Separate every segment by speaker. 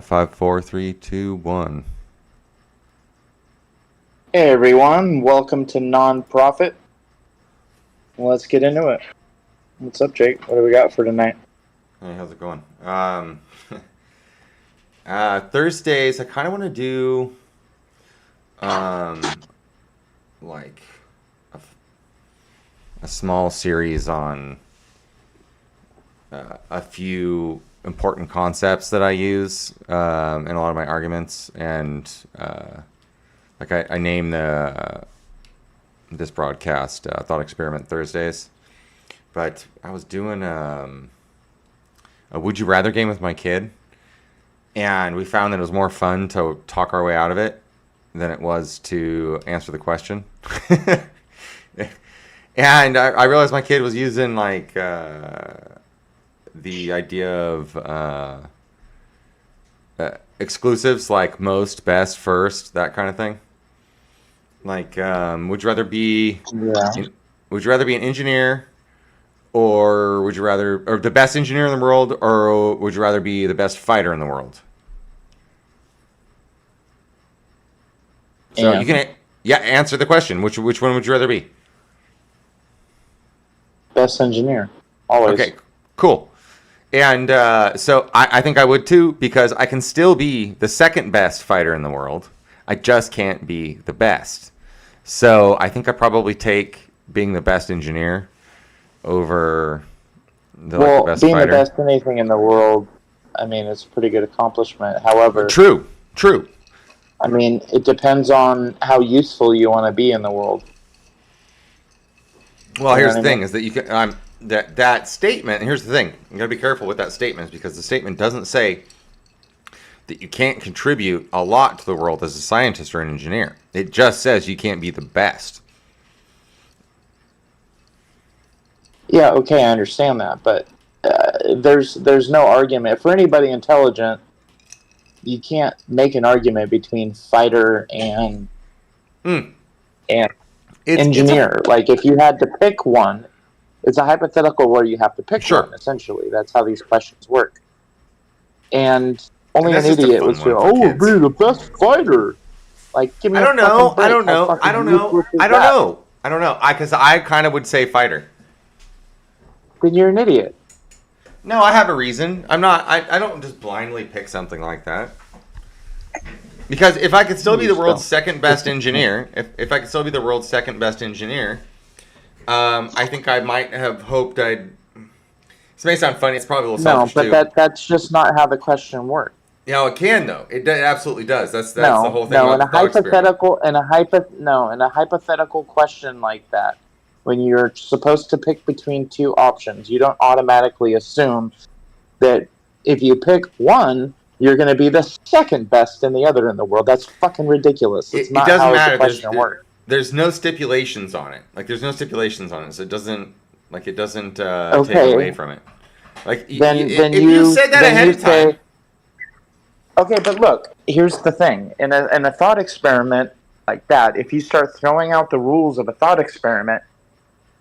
Speaker 1: Five, four, three, two, one.
Speaker 2: Hey everyone, welcome to NonProphet. Let's get into it. What's up, Jake? What do we got for tonight?
Speaker 1: Hey, how's it going? Thursdays, I kind of want to do, like a small series on a few important concepts that I use in a lot of my arguments, and I name this broadcast Thought Experiment Thursdays. But I was doing a Would You Rather game with my kid, and we found that it was more fun to talk our way out of it than it was to answer the question. And I realized my kid was using the idea of exclusives, like most, best, first, that kind of thing. Like, would you rather be an engineer, or would you rather, or the best engineer in the world, or would you rather be the best fighter in the world? So you can answer the question. Which one would you rather be?
Speaker 2: Best engineer, always.
Speaker 1: Okay, cool. And so I think I would too, because I can still be the second best fighter in the world. I just can't be the best. So I think I probably take being the best engineer over the best
Speaker 2: being
Speaker 1: fighter.
Speaker 2: the best anything in the world, I mean, it's a pretty good accomplishment. However,
Speaker 1: True.
Speaker 2: I mean, it depends on how useful you want to be in the world.
Speaker 1: Well, here's the thing: is that you can that statement. And here's the thing: you gotta be careful with that statement, because the statement doesn't say that you can't contribute a lot to the world as a scientist or an engineer. It just says you can't be the best.
Speaker 2: Yeah, okay, I understand that, but there's no argument for anybody intelligent. You can't make an argument between fighter and engineer. Like, if you had to pick one, it's a hypothetical where you have to pick one. Essentially, that's how these questions work. And only an idiot would say, "Oh, be the best fighter." Like, give me. I don't know.
Speaker 1: Because I kind of would say fighter.
Speaker 2: Then you're an idiot.
Speaker 1: No, I have a reason. I'm not. I don't just blindly pick something like that. Because if I could still be the world's second best engineer, if I could still be the world's second best engineer, I think I might have hoped I'd. This may sound funny. It's probably a little selfish too.
Speaker 2: No, but that's just not how the question works.
Speaker 1: You know, it can though. It absolutely does. That's the whole thing.
Speaker 2: No, in a hypothetical question like that, when you're supposed to pick between two options, you don't automatically assume that if you pick one, you're going to be the second best in the other in the world. That's fucking ridiculous. It's not how the question works.
Speaker 1: There's no stipulations on it. Like, there's no stipulations on it, so it doesn't take away from it. Like, if you said that ahead of time.
Speaker 2: Okay, but look, here's the thing. In a thought experiment like that, if you start throwing out the rules of a thought experiment,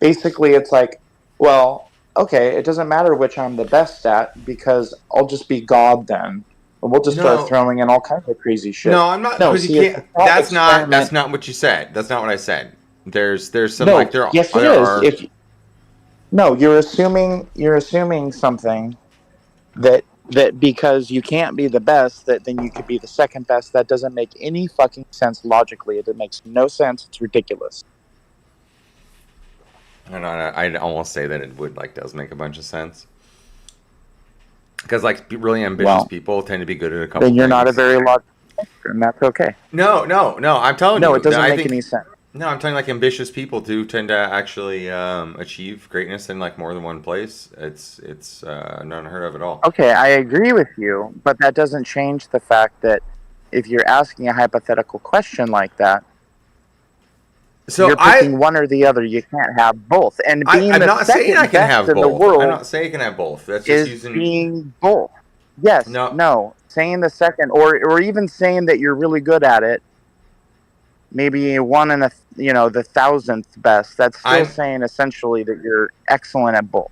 Speaker 2: basically it's like, well, okay, it doesn't matter which I'm the best at, because I'll just be God then. And we'll just start throwing in all kinds of crazy shit.
Speaker 1: No, I'm not. No, see, that's not what you said. That's not what I said. There's some
Speaker 2: Yes, it is. You're assuming something that because you can't be the best, that then you could be the second best. That doesn't make any fucking sense logically. It makes no sense. It's ridiculous.
Speaker 1: I'd almost say that it does make a bunch of sense. Because really ambitious people tend to be good at a couple
Speaker 2: then you're
Speaker 1: things.
Speaker 2: Not a very logical thinker, and that's okay.
Speaker 1: No, I'm telling you.
Speaker 2: No, it doesn't make any sense.
Speaker 1: No, I'm telling you, ambitious people do tend to actually achieve greatness in more than one place. It's not unheard of at all.
Speaker 2: Okay, I agree with you, but that doesn't change the fact that if you're asking a hypothetical question like that, so you're picking one or the other. You can't have both. And I'm not saying I can have both.
Speaker 1: I'm not saying I can have both. That's just
Speaker 2: being both. Yes. No. Saying the second, or even saying that you're really good at it. Maybe one in the 1,000th best. That's still saying essentially that you're excellent at both.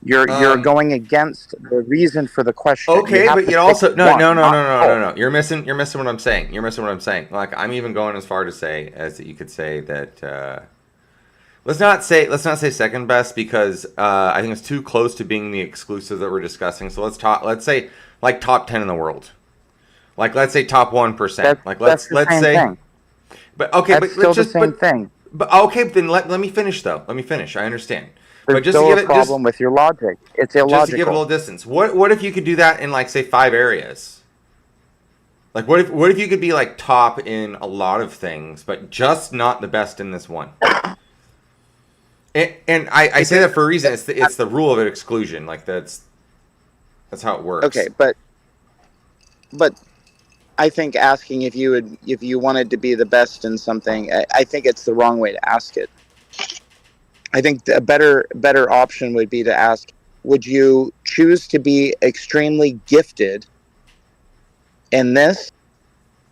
Speaker 2: You're going against the reason for the question.
Speaker 1: Okay,
Speaker 2: you
Speaker 1: but
Speaker 2: to
Speaker 1: you also
Speaker 2: pick
Speaker 1: no
Speaker 2: one,
Speaker 1: no no
Speaker 2: not
Speaker 1: no no no
Speaker 2: both.
Speaker 1: no. You're missing what I'm saying. You're missing what I'm saying. Like I'm even going as far to say as that you could say that let's not say second best because I think it's too close to being the exclusive that we're discussing. So let's say like top 10 in the world. Like let's say top 1%. Like
Speaker 2: That's the
Speaker 1: let's
Speaker 2: same
Speaker 1: say
Speaker 2: thing.
Speaker 1: but okay,
Speaker 2: That's
Speaker 1: but let's
Speaker 2: still the
Speaker 1: just
Speaker 2: same thing.
Speaker 1: but okay, then let me finish though. Let me finish. I understand.
Speaker 2: There's
Speaker 1: But just to
Speaker 2: still
Speaker 1: give
Speaker 2: a
Speaker 1: it just
Speaker 2: problem with your logic. It's
Speaker 1: just to give it a
Speaker 2: illogical.
Speaker 1: little distance. What if you could do that in like say 5 areas? Like what if you could be like top in a lot of things, but just not the best in this one? And I say that for a reason. It's the rule of exclusion. Like that's how it
Speaker 2: Okay,
Speaker 1: works.
Speaker 2: but I think asking if you wanted to be the best in something, I think it's the wrong way to ask it. I think a better option would be to ask, would you choose to be extremely gifted in this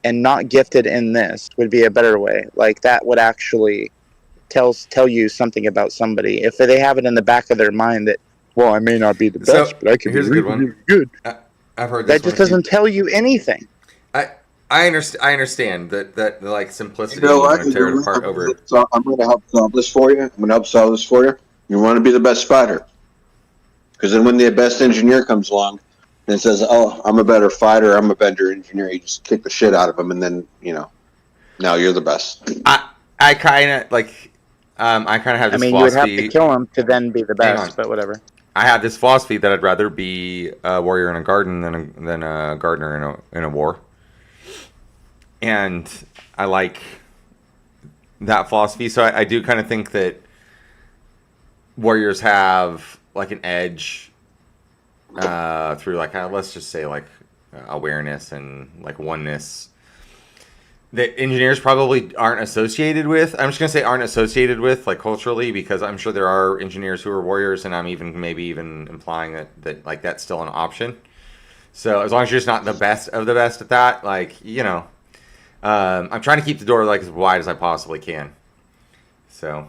Speaker 2: and not gifted in this? Would be a better way. Like that would actually tell you something about somebody. If they have it in the back of their mind that, well, I may not be the best,
Speaker 1: So
Speaker 2: but I could be
Speaker 1: here's a good
Speaker 2: really,
Speaker 1: one.
Speaker 2: really good.
Speaker 1: I've heard
Speaker 2: That
Speaker 1: this one
Speaker 2: just
Speaker 1: a few.
Speaker 2: doesn't tell you anything.
Speaker 1: I I understand that the like
Speaker 3: You
Speaker 1: simplicity.
Speaker 3: know
Speaker 1: You
Speaker 3: what?
Speaker 1: want to
Speaker 3: You
Speaker 1: tear
Speaker 3: know
Speaker 1: it
Speaker 3: what?
Speaker 1: apart over.
Speaker 3: I'm going to help solve this for you. I'm going to help solve this for you. You want to be the best fighter. Because then when the best engineer comes along and says, oh, I'm a better fighter, I'm a better engineer, you just kick the shit out of him, and then, now you're the best.
Speaker 1: I kind of like. I kind of have
Speaker 2: I
Speaker 1: this
Speaker 2: mean, you would have to
Speaker 1: philosophy.
Speaker 2: kill him to then be the
Speaker 1: Hang on.
Speaker 2: best, but whatever.
Speaker 1: I have this philosophy that I'd rather be a warrior in a garden than a gardener in a war. And I like that philosophy. So I do kind of think that warriors have like an edge through like let's just say like awareness and like oneness that engineers probably aren't associated with. I'm just gonna say aren't associated with like culturally because I'm sure there are engineers who are warriors, and I'm maybe even implying that like that's still an option. So as long as you're just not the best of the best at that, like I'm trying to keep the door like as wide as I possibly can. So,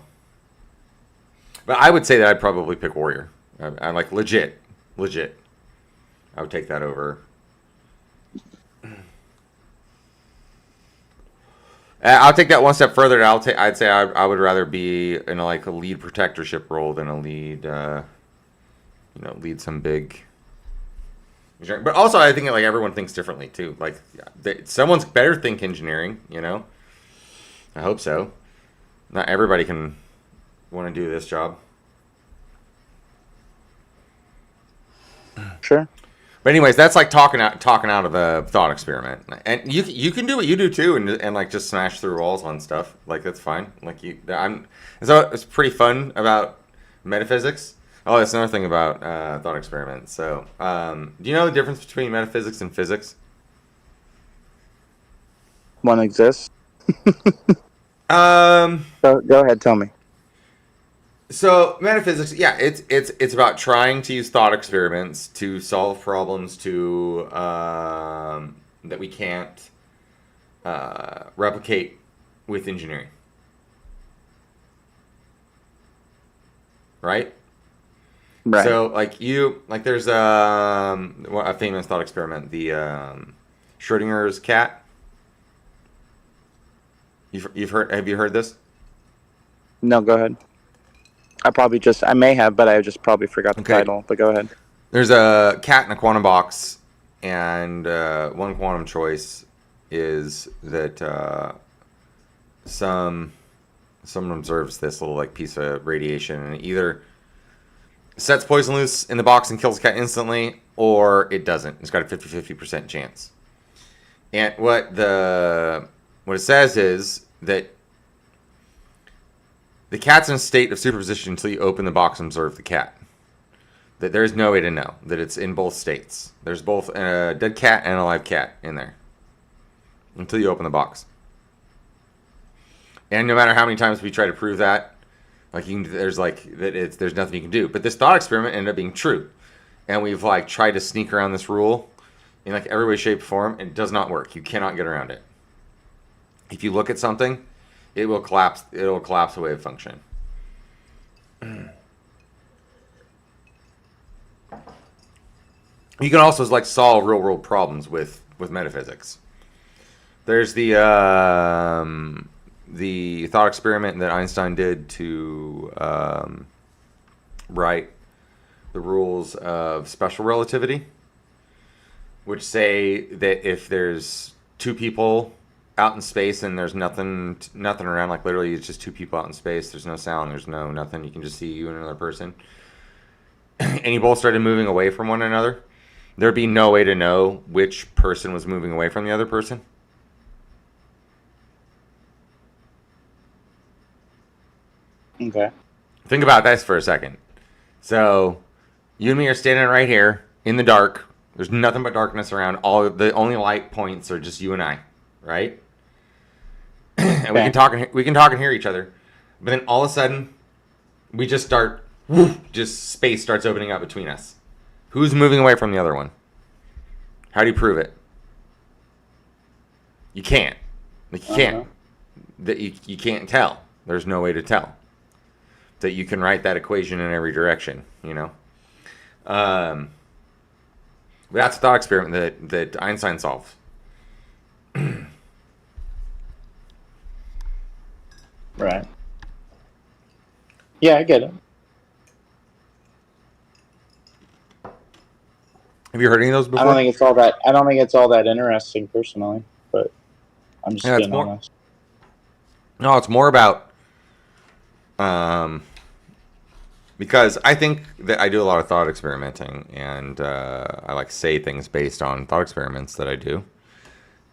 Speaker 1: but I would say that I'd probably pick warrior. I'm like legit. I would take that over. I'll take that one step further. I'd say I would rather be in like a lead protectorship role than a lead, lead some big. But also, I think like everyone thinks differently too. Like someone's better think engineering. I hope so. Not everybody can want to do this job.
Speaker 2: Sure.
Speaker 1: But anyways, that's like talking out of the thought experiment, and you can do what you do too, and like just smash through walls on stuff. Like that's fine. Like so it's pretty fun about metaphysics. Oh, that's another thing about thought experiments. So, do you know the difference between metaphysics and physics?
Speaker 2: One exists.
Speaker 1: Um.
Speaker 2: Go ahead, tell me.
Speaker 1: So metaphysics, yeah, it's about trying to use thought experiments to solve problems that we can't replicate with engineering, right?
Speaker 2: Right.
Speaker 1: So there's a famous thought experiment, the Schrodinger's cat. Have you heard this?
Speaker 2: No, go ahead. I may have, but I just probably forgot the title. But go ahead.
Speaker 1: There's a cat in a quantum box, and one quantum choice is that someone observes this little like piece of radiation, and it either sets poison loose in the box and kills the cat instantly, or it doesn't. It's got a 50% chance. And what it says is that the cat's in a state of superposition until you open the box and observe the cat. That there's no way to know that it's in both states. There's both a dead cat and a live cat in there until you open the box. And no matter how many times we try to prove that, there's nothing you can do. But this thought experiment ended up being true, and we've like tried to sneak around this rule in like every way, shape, form. It does not work. You cannot get around it. If you look at something, it will collapse. It'll collapse the wave function. You can also like solve real world problems with metaphysics. There's the thought experiment that Einstein did to write the rules of special relativity, which say that if there's two people out in space and there's nothing around, like literally it's just two people out in space, there's no sound, there's no nothing, you can just see you and another person, and you both started moving away from one another, there'd be no way to know which person was moving away from the other person.
Speaker 2: Okay.
Speaker 1: Think about this for a second. So, you and me are standing right here in the dark. There's nothing but darkness around. The only light points are just you and I, right? And we can talk and hear each other. But then all of a sudden, we just start. Just space starts opening up between us. Who's moving away from the other one? How do you prove it? You can't. Like you can't. That you can't tell. There's no way to tell. That you can write that equation in every direction, you know. That's a thought experiment that Einstein solved.
Speaker 2: Right. Yeah, I get it.
Speaker 1: Have you heard any of those before?
Speaker 2: I don't think it's all that interesting personally, but I'm just being honest.
Speaker 1: No, it's more about because I think that I do a lot of thought experimenting, and I like say things based on thought experiments that I do,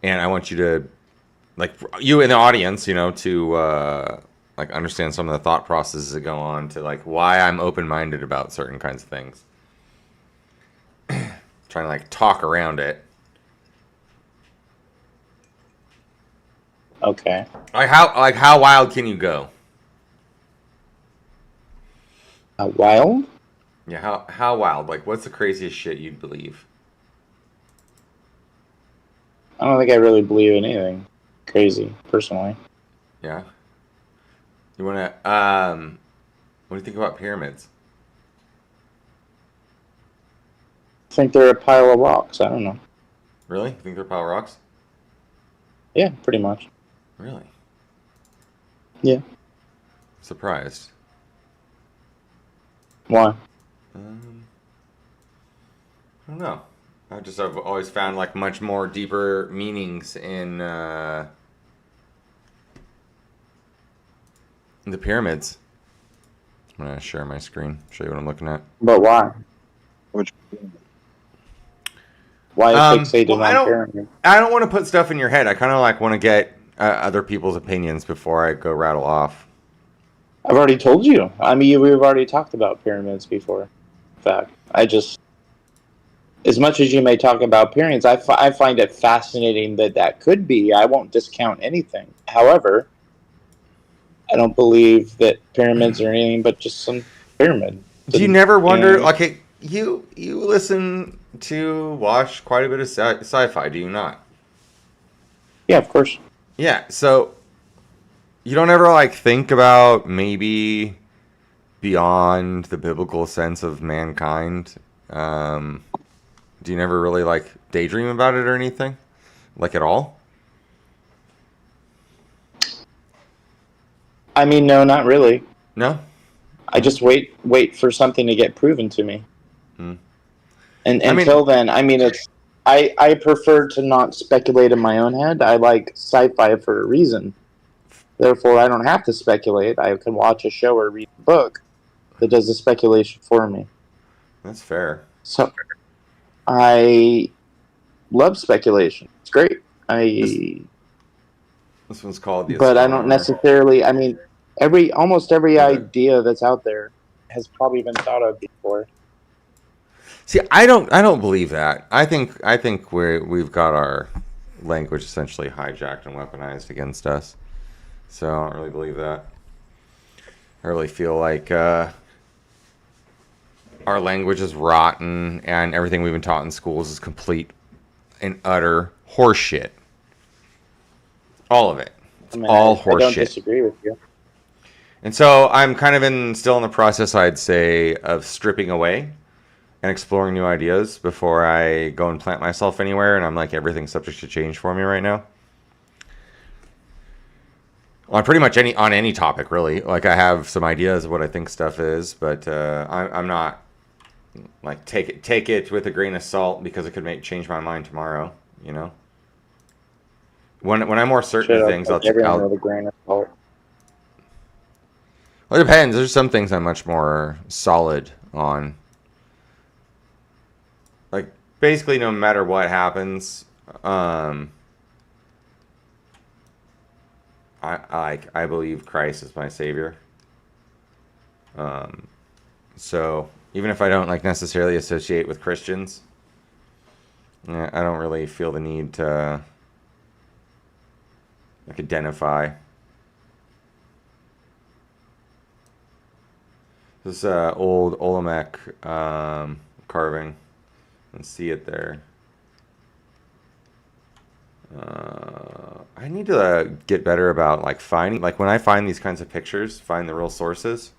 Speaker 1: and I want you to, like you in the audience, you know, to like understand some of the thought processes that go on to like why I'm open-minded about certain kinds of things. Trying to like talk around it.
Speaker 2: Okay.
Speaker 1: Like how wild can you go?
Speaker 2: Wild?
Speaker 1: Yeah, how wild? Like, what's the craziest shit you'd believe?
Speaker 2: I don't think I really believe anything crazy, personally.
Speaker 1: Yeah. You wanna what do you think about pyramids?
Speaker 2: I think they're a pile of rocks. I don't know.
Speaker 1: Really? You think they're pile rocks?
Speaker 2: Yeah, pretty much.
Speaker 1: Really?
Speaker 2: Yeah.
Speaker 1: Surprised.
Speaker 2: Why?
Speaker 1: I don't know. I've always found like much more deeper meanings in the pyramids. I'm gonna share my screen, show you what I'm looking at.
Speaker 2: But why?
Speaker 3: Which
Speaker 2: Why fixated on pyramids?
Speaker 1: I don't want to put stuff in your head. I kind of like want to get other people's opinions before I go rattle off.
Speaker 2: I've already told you. I mean, we've already talked about pyramids before. In fact, as much as you may talk about pyramids, I find it fascinating that could be. I won't discount anything. However, I don't believe that pyramids are anything but just some pyramid.
Speaker 1: Do you never wonder, like, you listen to watch quite a bit of sci-fi, do you not?
Speaker 2: Yeah, of course.
Speaker 1: Yeah, so you don't ever like think about maybe beyond the biblical sense of mankind. Do you never really like daydream about it or anything, like at all?
Speaker 2: I mean, no, not really.
Speaker 1: No.
Speaker 2: I just wait for something to get proven to me. And until then, I mean, I prefer to not speculate in my own head. I like sci-fi for a reason. Therefore, I don't have to speculate. I can watch a show or read a book that does the speculation for me.
Speaker 1: That's fair.
Speaker 2: So, I love speculation. It's great.
Speaker 1: This one's called the
Speaker 2: But I don't necessarily. I mean, almost every idea that's out there has probably been thought of before.
Speaker 1: See, I don't believe that. I think we've got our language essentially hijacked and weaponized against us. So I don't really believe that. I really feel like our language is rotten and everything we've been taught in schools is complete and utter horseshit. All of it. It's all horseshit. I don't
Speaker 2: disagree with you.
Speaker 1: And so I'm kind of still in the process, I'd say, of stripping away and exploring new ideas before I go and plant myself anywhere. And I'm like, everything's subject to change for me right now. On pretty much any topic, really. Like, I have some ideas of what I think stuff is, but I'm not like take it with a grain of salt because it could change my mind tomorrow. You know, when I'm more certain of things,
Speaker 2: everyone with a grain of salt.
Speaker 1: Well, it depends. There's some things I'm much more solid on. Like, basically, no matter what happens, I believe Christ is my savior. So even if I don't like necessarily associate with Christians, I don't really feel the need to like identify. This old Olmec carving, and see it there. I need to get better about like finding, like when I find these kinds of pictures, find the real sources.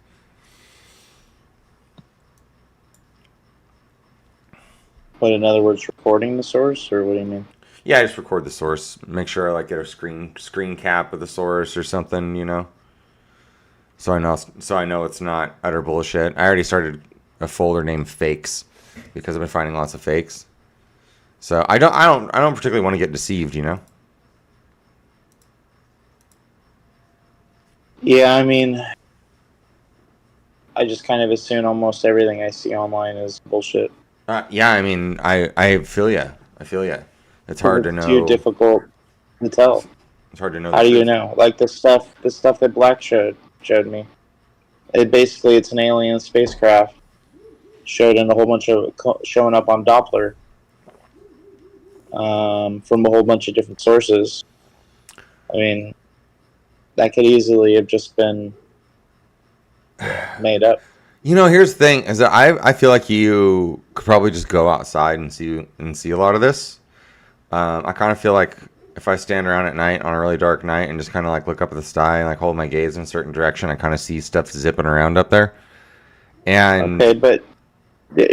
Speaker 2: But in other words, recording the source, or what do you mean?
Speaker 1: Yeah, I just record the source. Make sure I like get a screen cap of the source or something, you know. So I know it's not utter bullshit. I already started a folder named fakes because I've been finding lots of fakes. So I don't particularly want to get deceived, you know.
Speaker 2: Yeah, I mean, I just kind of assume almost everything I see online is bullshit.
Speaker 1: Yeah, I mean, I feel ya. I feel ya. It's hard to know.
Speaker 2: It's too difficult to tell.
Speaker 1: It's hard to know.
Speaker 2: How do you know? Like the stuff that Black showed me. It's an alien spacecraft showed in a whole bunch of showing up on Doppler from a whole bunch of different sources. I mean, that could easily have just been made up.
Speaker 1: You know, here's the thing: is that I feel like you could probably just go outside and see a lot of this. I kind of feel like if I stand around at night on a really dark night and just kind of like look up at the sky and like hold my gaze in a certain direction, I kind of see stuff zipping around up there. And
Speaker 2: okay, but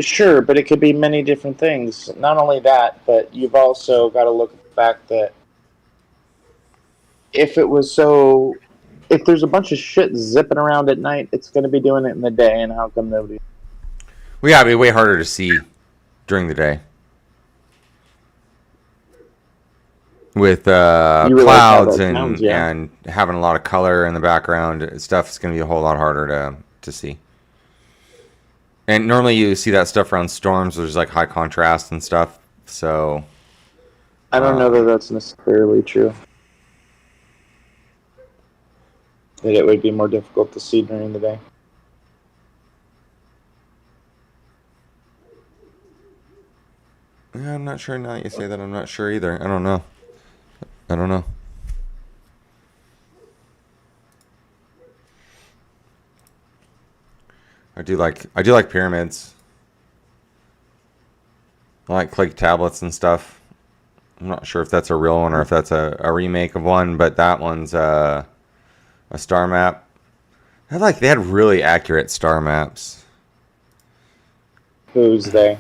Speaker 2: sure, but it could be many different things. Not only that, but you've also got to look at the fact that if there's a bunch of shit zipping around at night, it's going to be doing it in the day, and how come nobody?
Speaker 1: Well, yeah, it'd be way harder to see during the day. With clouds and having a lot of color in the background, stuff is going to be a whole lot harder to see. And normally you see that stuff around storms. There's like high contrast and stuff. So
Speaker 2: I don't know that that's necessarily true. That it would be more difficult to see during the day.
Speaker 1: Yeah, I'm not sure now that you say that. I'm not sure either. I don't know. I do like pyramids. I like clay tablets and stuff. I'm not sure if that's a real one or if that's a remake of one, but that one's a star map. They had really accurate star maps.
Speaker 2: Who's they?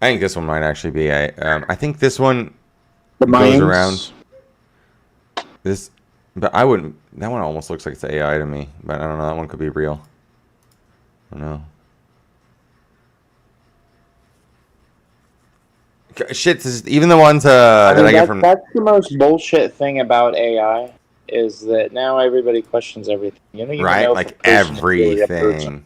Speaker 1: I think this one might actually be I think this one
Speaker 2: the
Speaker 1: goes
Speaker 2: Mayans?
Speaker 1: around this, but I wouldn't. That one almost looks like it's AI to me, but I don't know. That one could be real. I don't know. Shit, even the ones that I get from.
Speaker 2: That's the most bullshit thing about AI is that now everybody questions everything. You don't even know
Speaker 1: like everything.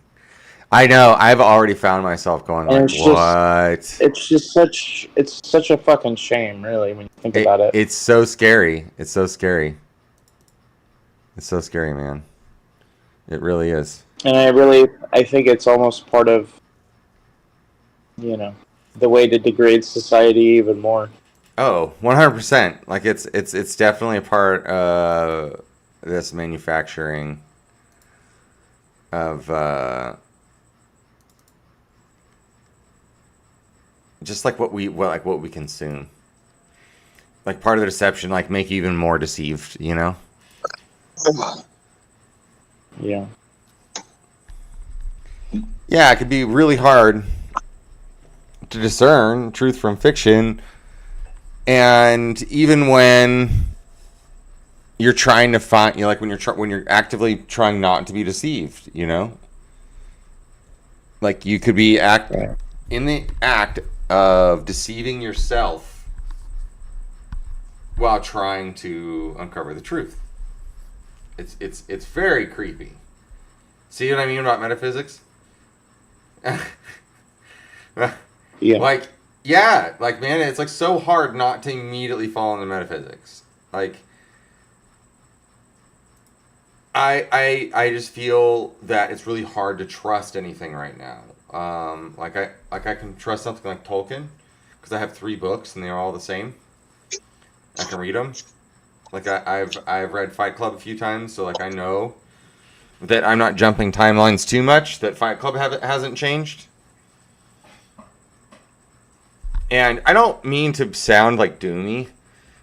Speaker 1: I know. I've already found myself going like, what?
Speaker 2: It's such a fucking shame, really, when you think about it.
Speaker 1: It's so scary. It's so scary, man. It really is.
Speaker 2: And I think it's almost part of, the way to degrade society even more.
Speaker 1: Oh, 100%. Like it's definitely a part of this manufacturing of just like what we consume. Like part of the deception, like make you even more deceived, you know?
Speaker 2: Yeah.
Speaker 1: Yeah, it could be really hard to discern truth from fiction. And even when you're trying to find, like when you're actively trying not to be deceived, like you could be in the act of deceiving yourself while trying to uncover the truth. It's very creepy. See what I mean about metaphysics?
Speaker 2: Yeah.
Speaker 1: Like, man, it's like so hard not to immediately fall into metaphysics. Like, I just feel that it's really hard to trust anything right now. Like I can trust something like Tolkien because I have 3 books and they're all the same. I can read them. Like I've read Fight Club a few times, so like I know that I'm not jumping timelines too much. That Fight Club hasn't changed. And I don't mean to sound like doomy.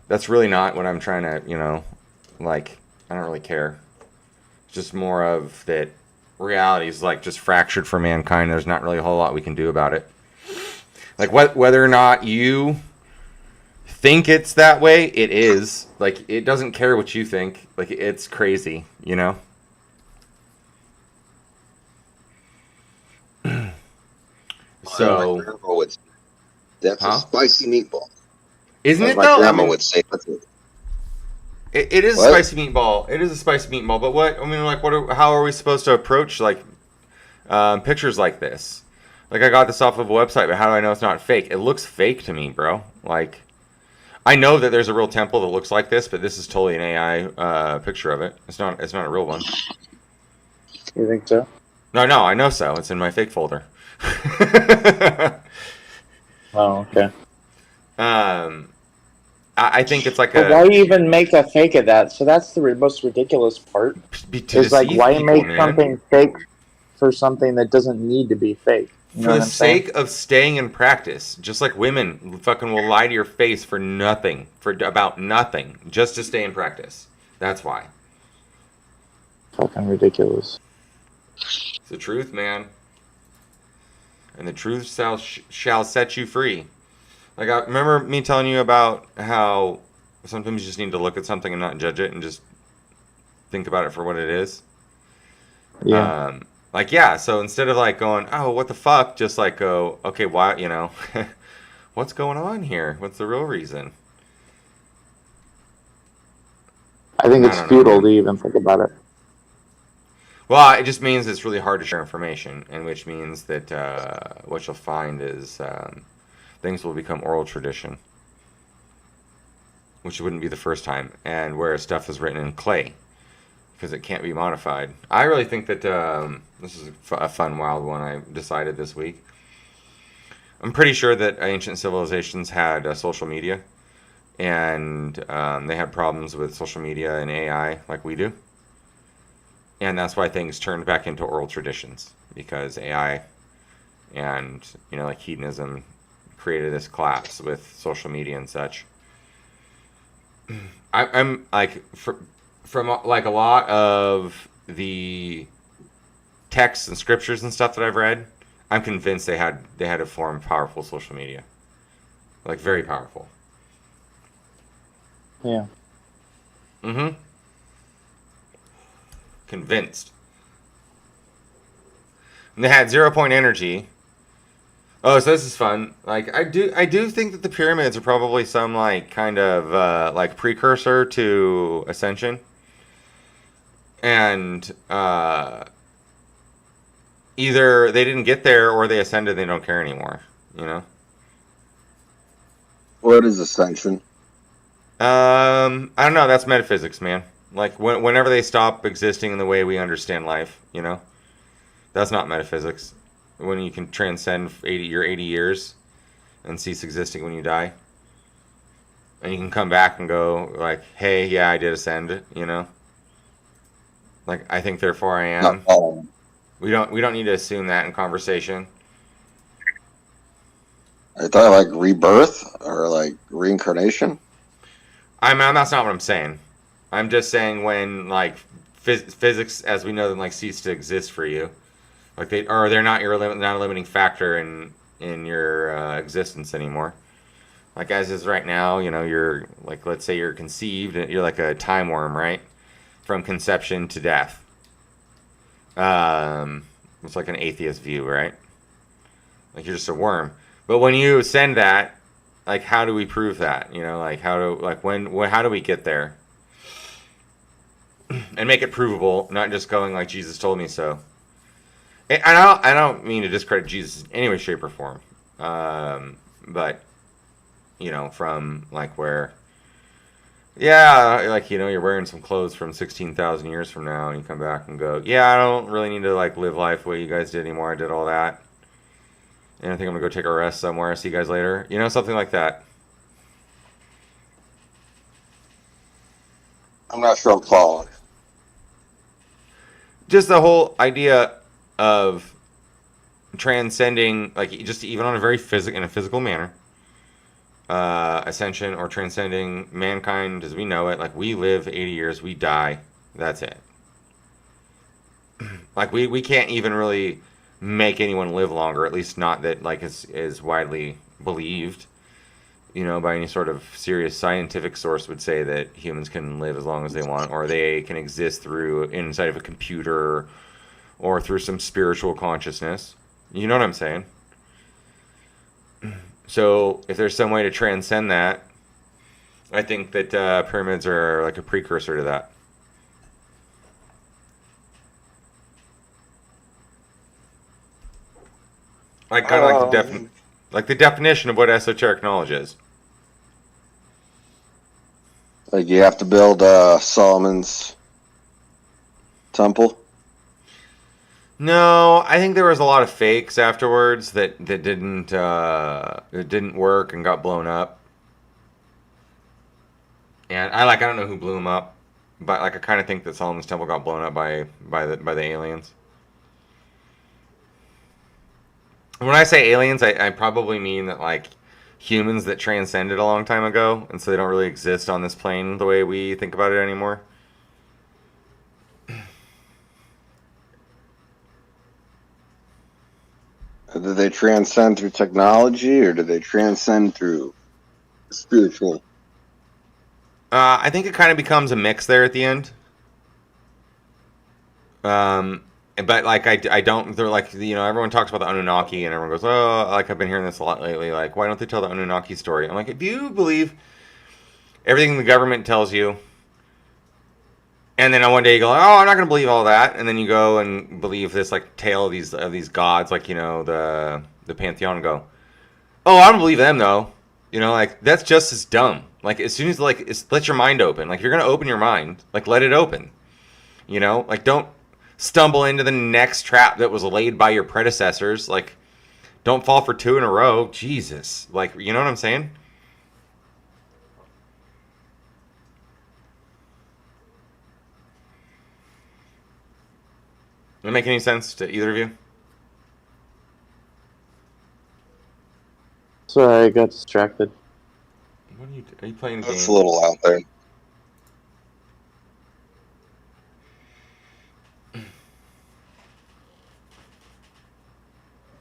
Speaker 1: That's really not what I'm trying to, like, I don't really care. It's just more of that reality is like just fractured for mankind. There's not really a whole lot we can do about it. Like whether or not you think it's that way, it is. Like, it doesn't care what you think. Like, it's crazy, So,
Speaker 3: my grandma would say, that's a spicy meatball.
Speaker 1: Isn't
Speaker 3: As
Speaker 1: it
Speaker 3: my
Speaker 1: though?
Speaker 3: grandma would say.
Speaker 1: It is
Speaker 3: What?
Speaker 1: a spicy meatball. It is a spicy meatball. But what I mean, like, how are we supposed to approach like pictures like this? Like, I got this off of a website, but how do I know it's not fake? It looks fake to me, bro. Like, I know that there's a real temple that looks like this, but this is totally an AI picture of it. It's not a real one.
Speaker 2: You think so?
Speaker 1: No, I know so. It's in my fake folder.
Speaker 2: Oh, okay.
Speaker 1: I think it's like
Speaker 2: But why even make a fake of that? So that's the most ridiculous part. Is like, why make something fake for something that doesn't need to be fake? You know
Speaker 1: for the sake of staying in practice, just like women fucking will lie to your face for nothing, about nothing, just to stay in practice. That's why.
Speaker 2: Fucking ridiculous.
Speaker 1: It's the truth, man. And the truth shall set you free. Like, I remember me telling you about how sometimes you just need to look at something and not judge it and just think about it for what it is.
Speaker 2: Yeah.
Speaker 1: So instead of like going, oh, what the fuck, just like go, okay, why, what's going on here? What's the real reason?
Speaker 2: I think it's futile to even think about it.
Speaker 1: Well, it just means it's really hard to share information, and which means that what you'll find is things will become oral tradition, which wouldn't be the first time, and where stuff is written in clay, because it can't be modified. I really think that this is a fun, wild one I decided this week. I'm pretty sure that ancient civilizations had social media, and they had problems with social media and AI like we do. And that's why things turned back into oral traditions, because AI and, like hedonism created this collapse with social media and such. I'm like, from like a lot of the texts and scriptures and stuff that I've read, I'm convinced they had to form powerful social media, like very powerful.
Speaker 2: Yeah.
Speaker 1: Mm-hmm. Convinced. And they had 0-point energy. Oh, so this is fun. Like, I do think that the pyramids are probably some like kind of like precursor to ascension. And either they didn't get there or they ascended, they don't care anymore,
Speaker 3: What is ascension?
Speaker 1: I don't know, that's metaphysics, man. Like, whenever they stop existing in the way we understand life, that's not metaphysics. When you can transcend 80 years and cease existing when you die. And you can come back and go, like, hey, yeah, I did ascend, Like, I think, therefore I am. We don't need to assume that in conversation.
Speaker 3: I thought like rebirth or like reincarnation.
Speaker 1: I mean, that's not what I'm saying. I'm just saying when, like, physics as we know them, like, cease to exist for you. Like, they're not not a limiting factor in your existence anymore. Like as is right now, you're like, let's say you're conceived, and you're like a time worm, right? From conception to death. It's like an atheist view, right? Like you're just a worm. But when you ascend that, like how do we prove that? Like how do we get there? And make it provable, not just going like Jesus told me so. And I don't mean to discredit Jesus in any way, shape, or form. But from like where, yeah, like you're wearing some clothes from 16,000 years from now, and you come back and go, yeah, I don't really need to like live life the way you guys did anymore. I did all that, and I think I'm gonna go take a rest somewhere. See you guys later. Something like that.
Speaker 3: I'm not sure I'm following.
Speaker 1: Just the whole idea of transcending, like just even on a very physical manner, ascension or transcending mankind as we know it. Like we live 80 years, we die. That's it. Like we can't even really make anyone live longer, at least not that like is widely believed. By any sort of serious scientific source would say that humans can live as long as they want, or they can exist through inside of a computer, or through some spiritual consciousness. You know what I'm saying? So if there's some way to transcend that, I think that pyramids are like a precursor to that. Like kind of like the definition of what esoteric knowledge is.
Speaker 3: Like you have to build Solomon's temple.
Speaker 1: No, I think there was a lot of fakes afterwards that didn't work and got blown up. And I don't know who blew them up, but like I kind of think that Solomon's temple got blown up by the aliens. When I say aliens, I probably mean that like humans that transcended a long time ago, and so they don't really exist on this plane the way we think about it anymore.
Speaker 3: Did they transcend through technology, or did they transcend through spiritual?
Speaker 1: I think it kind of becomes a mix there at the end. But like I don't. They're like everyone talks about the Anunnaki, and everyone goes, oh, like I've been hearing this a lot lately. Like, why don't they tell the Anunnaki story? I'm like, if you believe everything the government tells you, and then one day you go, oh, I'm not going to believe all that, and then you go and believe this like tale of these gods, like the pantheon, and go, oh, I don't believe them though. Like that's just as dumb. Like as soon as let your mind open. Like you're going to open your mind, like let it open. Like don't stumble into the next trap that was laid by your predecessors. Like don't fall for 2 in a row. Jesus. Like, you know what I'm saying? Does that make any sense to either of you?
Speaker 2: Sorry, I got distracted.
Speaker 1: What are you playing?
Speaker 3: That's a little out there.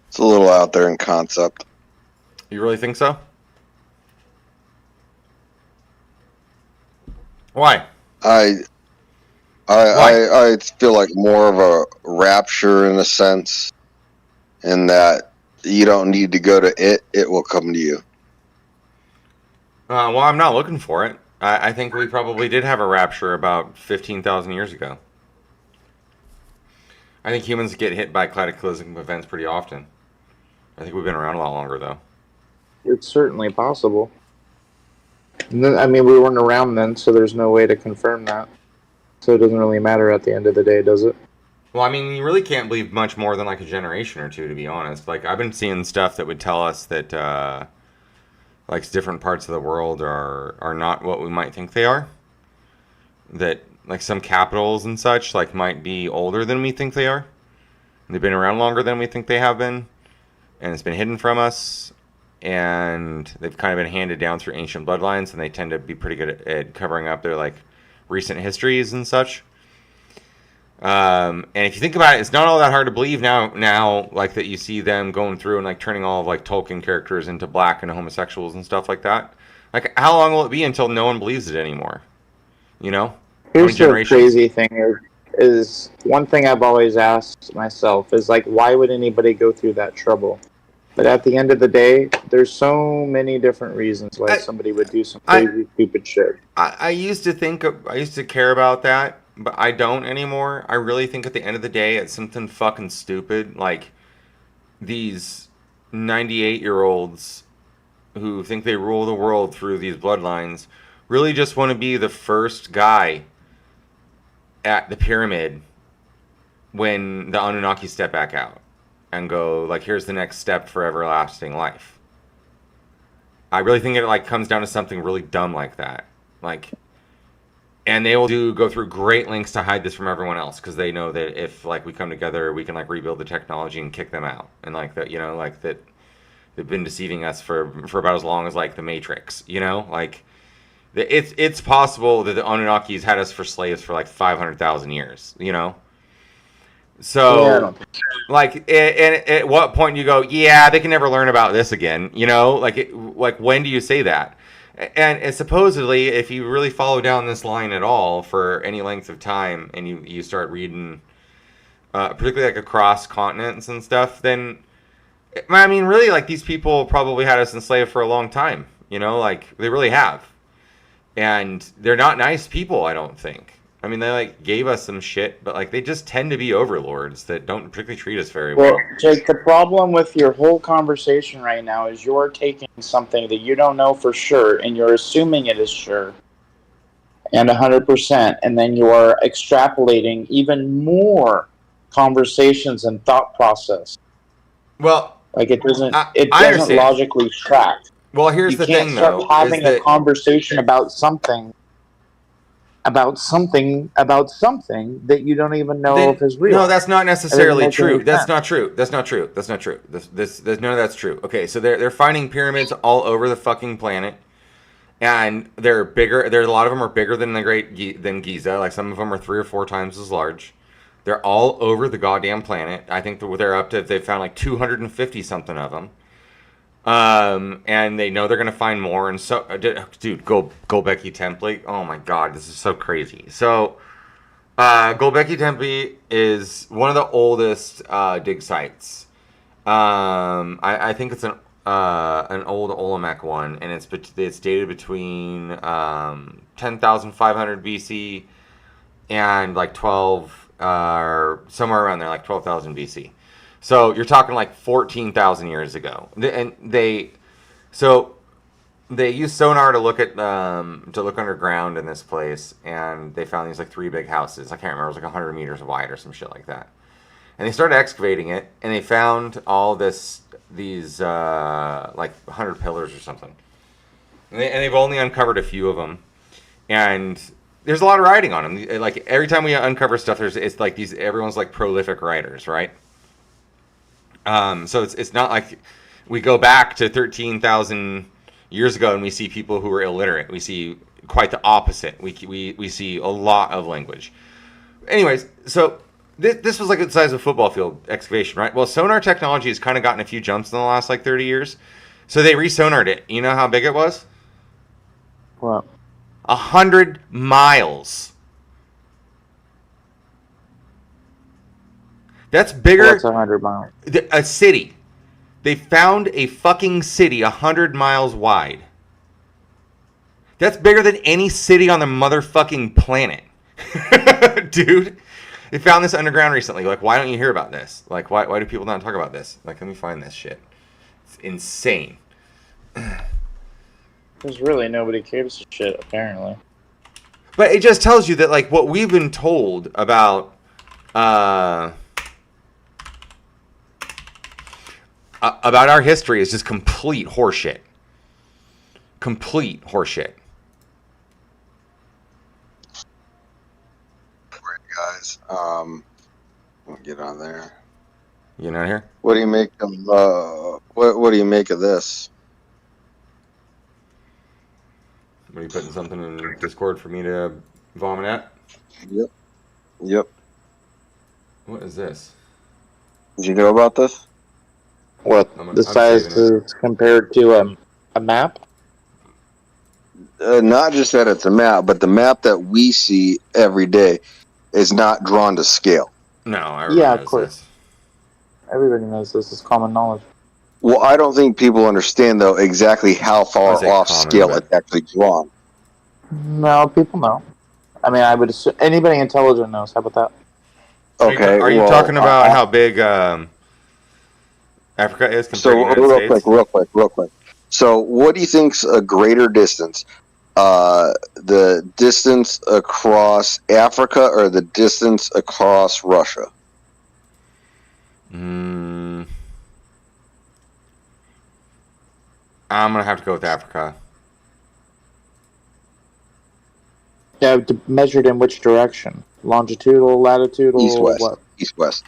Speaker 3: It's a little out there in concept.
Speaker 1: You really think so? Why?
Speaker 3: I feel like more of a rapture in a sense, in that you don't need to go to it; it will come to you.
Speaker 1: Well, I'm not looking for it. I think we probably did have a rapture about 15,000 years ago. I think humans get hit by cataclysmic events pretty often. I think we've been around a lot longer, though.
Speaker 2: It's certainly possible. And then, I mean, we weren't around then, so there's no way to confirm that. So it doesn't really matter at the end of the day, does it?
Speaker 1: Well, I mean, you really can't believe much more than like a generation or two, to be honest. Like, I've been seeing stuff that would tell us that, like, different parts of the world are not what we might think they are. That, like, some capitals and such, like, might be older than we think they are. They've been around longer than we think they have been. And it's been hidden from us. And they've kind of been handed down through ancient bloodlines, and they tend to be pretty good at covering up their, like, recent histories and such. And if you think about it, it's not all that hard to believe now, like that you see them going through and like turning all of like Tolkien characters into black and homosexuals and stuff like that. Like, how long will it be until no one believes it anymore? You know?
Speaker 2: Here's the crazy thing is one thing I've always asked myself is like, why would anybody go through that trouble? But at the end of the day, there's so many different reasons why somebody would do some crazy, stupid shit.
Speaker 1: I used to care about that, but I don't anymore. I really think at the end of the day, it's something fucking stupid. Like, these 98-year-olds who think they rule the world through these bloodlines really just want to be the first guy at the pyramid when the Anunnaki step back out and go, like, here's the next step for everlasting life. I really think it like comes down to something really dumb like that. Like, and they will go through great lengths to hide this from everyone else because they know that if like we come together, we can like rebuild the technology and kick them out. And like that, you know, like that they've been deceiving us for about as long as like the Matrix, you know, like it's possible that the Anunnakis had us for slaves for like 500,000 years, you know. So, like, at what point do you go, yeah, they can never learn about this again, you know? Like, when do you say that? And supposedly, if you really follow down this line at all for any length of time, and you start reading, particularly like across continents and stuff, then, I mean, really, like, these people probably had us enslaved for a long time, you know? Like, they really have. And they're not nice people, I don't think. I mean, they like gave us some shit, but like they just tend to be overlords that don't particularly treat us very well.
Speaker 2: Jake, the problem with your whole conversation right now is you're taking something that you don't know for sure, and you're assuming it is sure, and 100%, and then you are extrapolating even more conversations and thought process.
Speaker 1: Well,
Speaker 2: like it doesn't logically track.
Speaker 1: Well, here's the thing, though.
Speaker 2: You can't start having a conversation about something that you don't even know if is real.
Speaker 1: No, that's not necessarily true. That's not true. That's not true. That's not true. None of that's true. Okay, so they're finding pyramids all over the fucking planet, and they're bigger. There's a lot of them are bigger than than Giza. Like some of them are 3 or 4 times as large. They're all over the goddamn planet. I think they're up to they found like 250 something of them. And they know they're gonna find more, and so, dude, Gobekli Temple. Oh my god, this is so crazy. So, Gobekli Temple is one of the oldest dig sites. I think it's an old Olmec one, and it's dated between 10,500 BC and like 12 or somewhere around there, like 12,000 BC. So you're talking like 14,000 years ago, and they use sonar to look underground in this place, and they found these like 3 big houses. I can't remember, it was like 100 meters wide or some shit like that. And they started excavating it, and they found all these like 100 pillars or something, and they've only uncovered a few of them, and there's a lot of writing on them. Like every time we uncover stuff, it's like everyone's like prolific writers, right? So it's not like we go back to 13,000 years ago and we see people who are illiterate. We see quite the opposite. We see a lot of language. Anyways, so this was like the size of a football field excavation, right? Well, sonar technology has kind of gotten a few jumps in the last like 30 years. So they re-sonared it. You know how big it was?
Speaker 2: What?
Speaker 1: 100 miles. That's bigger.
Speaker 2: What's 100 miles?
Speaker 1: A city. They found a fucking city 100 miles wide. That's bigger than any city on the motherfucking planet. Dude, they found this underground recently. Like, why don't you hear about this? Like, why do people not talk about this? Like, let me find this shit. It's insane.
Speaker 2: There's really nobody cares a shit, apparently.
Speaker 1: But it just tells you that, like, what we've been told about our history is just complete horseshit. Complete horseshit.
Speaker 3: Right, guys. I'll get on there.
Speaker 1: You not here?
Speaker 3: What do you make of what do you make of this?
Speaker 1: Are you putting something in Discord for me to vomit at?
Speaker 3: Yep.
Speaker 1: What is this?
Speaker 3: Did you know about this?
Speaker 2: What the size is compared to a map?
Speaker 3: Not just that it's a map, but the map that we see every day is not drawn to scale.
Speaker 1: No, everybody knows
Speaker 2: Of course.
Speaker 1: this.
Speaker 2: Everybody knows this is common knowledge.
Speaker 3: Well, I don't think people understand, though, exactly how far
Speaker 1: say
Speaker 3: off
Speaker 1: common,
Speaker 3: scale
Speaker 1: but-
Speaker 3: it's actually drawn.
Speaker 2: No, people know. I mean, I would assume anybody intelligent knows. How about that?
Speaker 3: Okay.
Speaker 1: Are you talking about how big Africa is compared to the United States?
Speaker 3: Real quick. So, what do you think's a greater distance? The distance across Africa or the distance across Russia?
Speaker 1: I'm gonna have to go with Africa.
Speaker 2: Yeah, measured in which direction? Longitudinal, latitudinal,
Speaker 3: East-west.
Speaker 2: what?
Speaker 3: East-west.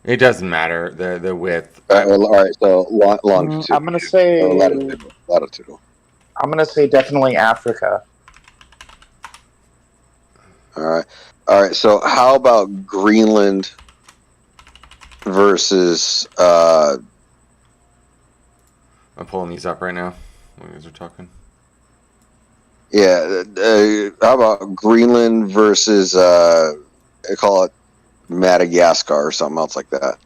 Speaker 1: It doesn't matter the width.
Speaker 3: All right, so longitude.
Speaker 2: I'm gonna say.
Speaker 3: Or latitudinal.
Speaker 2: I'm gonna say definitely Africa.
Speaker 3: All right. So, how about Greenland versus?
Speaker 1: I'm pulling these up right now. When you guys are talking.
Speaker 3: Yeah. How about Greenland versus? I call it Madagascar or something else like that.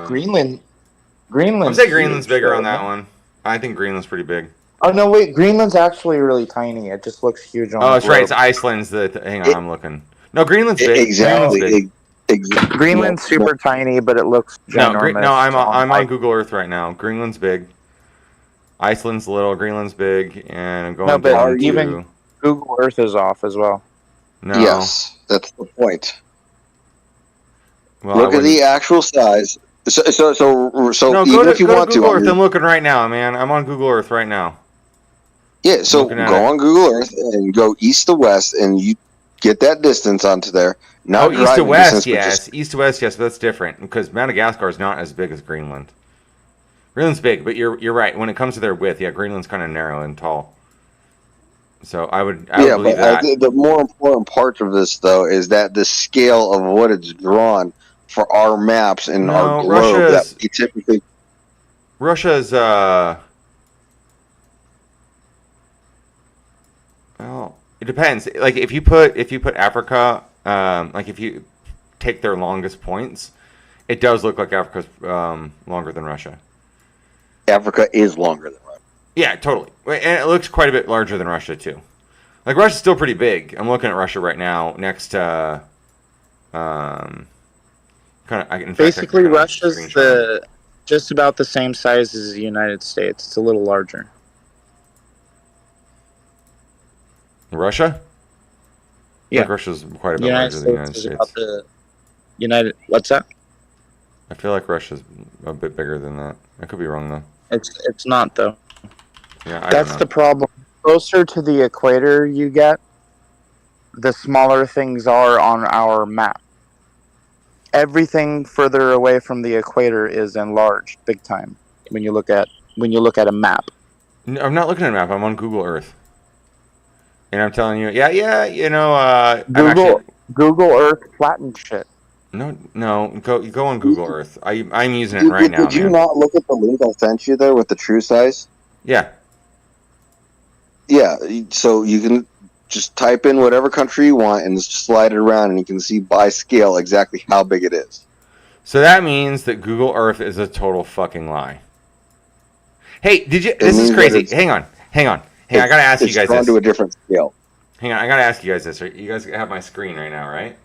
Speaker 2: Greenland.
Speaker 1: I'm saying Greenland's bigger on that one. I think Greenland's pretty big.
Speaker 2: Oh no, wait! Greenland's actually really tiny. It just looks huge on.
Speaker 1: Oh,
Speaker 2: the
Speaker 1: that's right.
Speaker 2: globe.
Speaker 1: It's Iceland's hang on, I'm looking. No, Greenland's big.
Speaker 3: Exactly.
Speaker 1: Greenland's big.
Speaker 2: Greenland's super tiny, but it looks ginormous.
Speaker 1: No, I'm on Google Earth right now. Greenland's big. Iceland's little. Greenland's big, and I'm going down to.
Speaker 2: Even Google Earth is off as well.
Speaker 1: No.
Speaker 3: Yes, that's the point.
Speaker 1: Well,
Speaker 3: Look at the actual size. So
Speaker 1: no,
Speaker 3: even if you want to,
Speaker 1: Google Earth. I'm looking right now, man. I'm on Google Earth right now.
Speaker 3: Yeah, so go on Google Earth and go east to west, and you get that distance onto there. Not
Speaker 1: east to west,
Speaker 3: yes.
Speaker 1: East to west, yes, but that's different because Madagascar is not as big as Greenland. Greenland's big, but you're right. When it comes to their width, yeah, Greenland's kind of narrow and tall. So I would believe that.
Speaker 3: The more important part of this, though, is that the scale of what it's drawn for our maps and our globe that we typically.
Speaker 1: Russia's well, it depends. Like if you put Africa, like if you take their longest points, it does look like Africa's longer than Russia.
Speaker 3: Africa is longer than Russia.
Speaker 1: Yeah, totally. And it looks quite a bit larger than Russia too. Like Russia's still pretty big. I'm looking at Russia right now. Next to,
Speaker 2: basically Russia's just about the same size as the United States. It's a little larger.
Speaker 1: Russia?
Speaker 2: Yeah,
Speaker 1: like Russia's quite a bit larger than the United States.
Speaker 2: What's that?
Speaker 1: I feel like Russia's a bit bigger than that. I could be wrong though.
Speaker 2: It's not though.
Speaker 1: Yeah,
Speaker 2: that's the problem. Closer to the equator you get, the smaller things are on our map. Everything further away from the equator is enlarged big time when you look at a map.
Speaker 1: No, I'm not looking at a map. I'm on Google Earth, and I'm telling you,
Speaker 2: Google Earth flattened shit.
Speaker 1: No, go on Google Earth. I'm using it right now.
Speaker 3: Did you not look at the link I sent you there with the true size?
Speaker 1: Yeah.
Speaker 3: Yeah, so you can just type in whatever country you want and just slide it around, and you can see by scale exactly how big it is.
Speaker 1: So that means that Google Earth is a total fucking lie. Hey, this is crazy. Hang on. I gotta ask you guys this.
Speaker 3: It's gone to a different scale.
Speaker 1: Hang on, I gotta ask you guys this. You guys have my screen right now, right?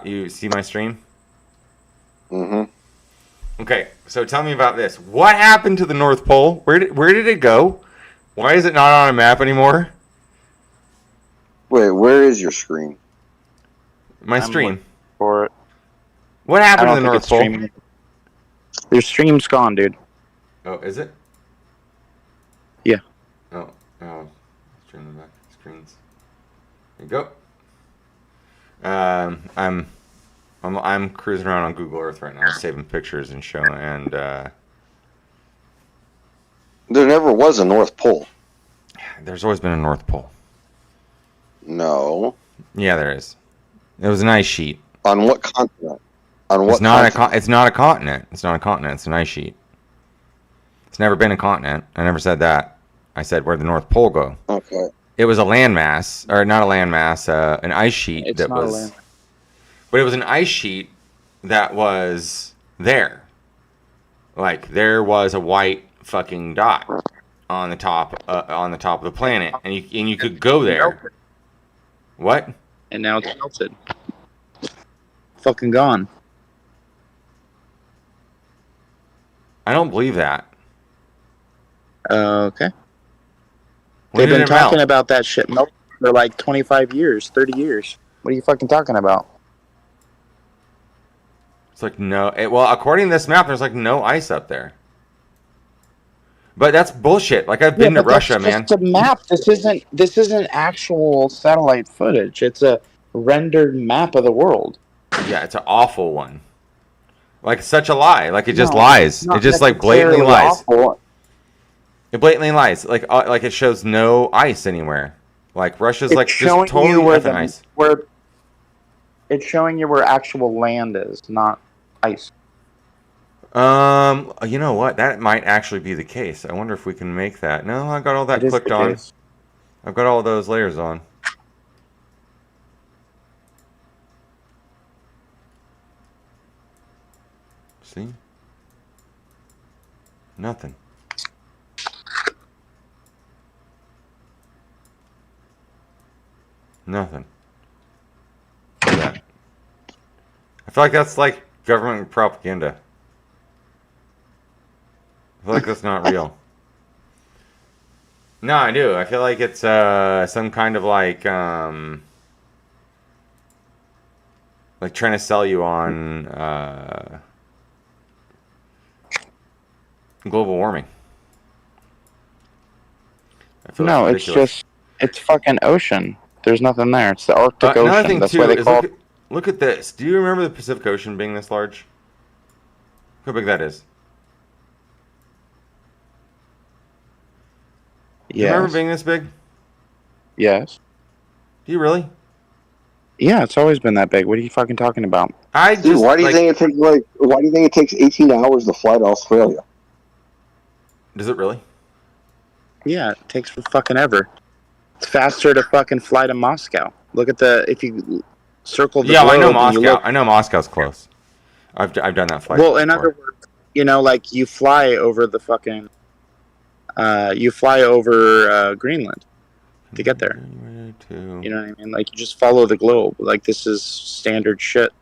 Speaker 1: You see my stream?
Speaker 3: Mm-hmm.
Speaker 1: Okay, so tell me about this. What happened to the North Pole? Where did it go? Why is it not on a map anymore?
Speaker 3: Wait, where is your screen?
Speaker 1: My stream.
Speaker 2: For it.
Speaker 1: What happened to the North Pole?
Speaker 2: Your stream's gone, dude.
Speaker 1: Oh, is it?
Speaker 2: Yeah.
Speaker 1: Oh, stream the back screens. There you go. I'm cruising around on Google Earth right now, saving pictures and showing, and
Speaker 3: there never was a North Pole.
Speaker 1: There's always been a North Pole.
Speaker 3: No.
Speaker 1: Yeah, there is. It was an ice sheet.
Speaker 3: On what continent? On what
Speaker 1: It's not
Speaker 3: continent?
Speaker 1: it's not a continent. It's not a continent. It's an ice sheet. It's never been a continent. I never said that. I said where the North Pole go.
Speaker 3: Okay.
Speaker 1: It was a landmass, or not a landmass, an ice sheet
Speaker 2: It's
Speaker 1: that
Speaker 2: not a
Speaker 1: was.
Speaker 2: land.
Speaker 1: But it was an ice sheet that was there. Like there was a white fucking dot on the top of the planet, and you could go there. What?
Speaker 2: And now it's melted. Fucking gone.
Speaker 1: I don't believe that.
Speaker 2: Okay.
Speaker 1: When
Speaker 2: They've
Speaker 1: did
Speaker 2: been
Speaker 1: it
Speaker 2: talking
Speaker 1: melt?
Speaker 2: about that shit melting for like 25 years, 30 years. What are you fucking talking about?
Speaker 1: It's like no. Well, according to this map, there's like no ice up there. But that's bullshit. Like I've been to Russia, man.
Speaker 2: It's a map. This isn't actual satellite footage. It's a rendered map of the world.
Speaker 1: Yeah, it's an awful one. Like such a lie. Like it just
Speaker 2: No,
Speaker 1: lies.
Speaker 2: not
Speaker 1: It just like blatantly
Speaker 2: necessarily
Speaker 1: lies.
Speaker 2: awful.
Speaker 1: It blatantly lies. Like it shows no ice anywhere. Like Russia's
Speaker 2: It's
Speaker 1: like just
Speaker 2: showing
Speaker 1: totally
Speaker 2: you where
Speaker 1: effing ice.
Speaker 2: where it's showing you where actual land is, not ice.
Speaker 1: You know what? That might actually be the case. I wonder if we can make that. No, I got all that
Speaker 2: It is
Speaker 1: clicked
Speaker 2: the
Speaker 1: on.
Speaker 2: case.
Speaker 1: I've got all those layers on. See? Nothing. Nothing. Look at that. I feel like that's like government propaganda. I feel like that's not real. No, I do. I feel like it's some kind of like trying to sell you on global warming. I feel
Speaker 2: No,
Speaker 1: it's
Speaker 2: it's
Speaker 1: ridiculous.
Speaker 2: just it's fucking ocean. There's nothing there. It's the Arctic
Speaker 1: Another
Speaker 2: Ocean.
Speaker 1: thing
Speaker 2: That's
Speaker 1: too
Speaker 2: why they
Speaker 1: is
Speaker 2: call
Speaker 1: look at this. Do you remember the Pacific Ocean being this large? How big that is? Do you remember
Speaker 2: Yes.
Speaker 1: being this big?
Speaker 2: Yes.
Speaker 1: Do you really?
Speaker 2: Yeah, it's always been that big. What are you fucking talking about?
Speaker 1: I
Speaker 3: Dude,
Speaker 1: just
Speaker 3: why do you think it takes Why do you think it takes 18 hours to fly to Australia?
Speaker 1: Does it really?
Speaker 2: Yeah, it takes for fucking ever. It's faster to fucking fly to Moscow. Look at if you circle the
Speaker 1: Yeah, well, I know
Speaker 2: globe and you
Speaker 1: Moscow.
Speaker 2: look.
Speaker 1: I know Moscow's close. I've done that flight.
Speaker 2: Well, in
Speaker 1: before.
Speaker 2: other words, like you fly over the fucking, you fly over Greenland to get there. You know what I mean? Like you just follow the globe. Like this is standard shit.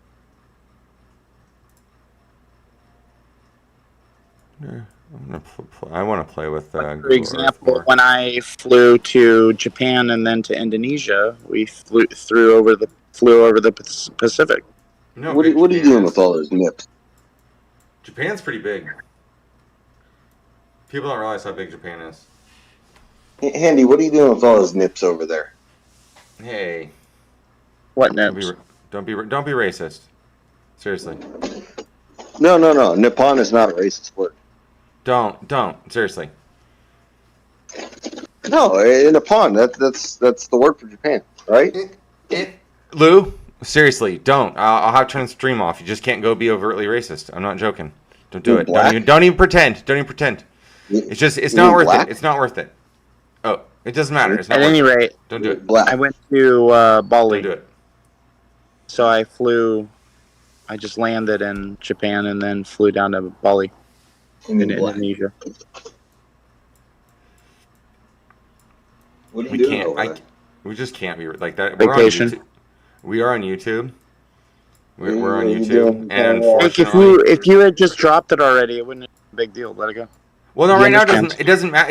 Speaker 1: I want to play with.
Speaker 2: For
Speaker 1: Google Earth
Speaker 2: example,
Speaker 1: more.
Speaker 2: when I flew to Japan and then to Indonesia, we flew over the Pacific.
Speaker 1: No,
Speaker 3: What
Speaker 1: big
Speaker 3: are you
Speaker 1: Japan
Speaker 3: doing
Speaker 1: is.
Speaker 3: with all those nips?
Speaker 1: Japan's pretty big. People don't realize how big Japan is.
Speaker 3: Handy, what are you doing with all those nips over there?
Speaker 1: Hey,
Speaker 2: What
Speaker 1: don't be
Speaker 2: nips?
Speaker 1: don't be racist. Seriously,
Speaker 3: No. Nippon is not a racist word.
Speaker 1: don't seriously.
Speaker 3: No, Nippon. That's the word for Japan, right?
Speaker 1: Lou, seriously, don't. I'll have to turn the stream off. You just can't go be overtly racist. I'm not joking. Don't do
Speaker 3: You're
Speaker 1: it.
Speaker 3: black?
Speaker 1: Don't even pretend. Don't even pretend. It's not
Speaker 3: You're
Speaker 1: worth
Speaker 3: black?
Speaker 1: it. It's not worth it. Oh, it doesn't matter. It's not
Speaker 2: At
Speaker 1: worth
Speaker 2: any
Speaker 1: it.
Speaker 2: rate,
Speaker 1: Don't do it.
Speaker 3: Black.
Speaker 2: I went to Bali,
Speaker 1: Don't do it.
Speaker 2: so I flew. I just landed in Japan and then flew down to Bali in
Speaker 3: Black.
Speaker 2: Indonesia.
Speaker 3: What are you
Speaker 1: We
Speaker 3: doing
Speaker 1: can't.
Speaker 3: over there?
Speaker 1: We just can't be like that.
Speaker 2: Vacation.
Speaker 1: We are on YouTube. We're on
Speaker 3: What are you
Speaker 1: YouTube,
Speaker 3: doing?
Speaker 1: and
Speaker 2: Like
Speaker 1: unfortunately,
Speaker 2: if you had just dropped it already, it wouldn't be a big deal. Let it go.
Speaker 1: well, no,
Speaker 2: You
Speaker 1: right now
Speaker 2: understand?
Speaker 1: it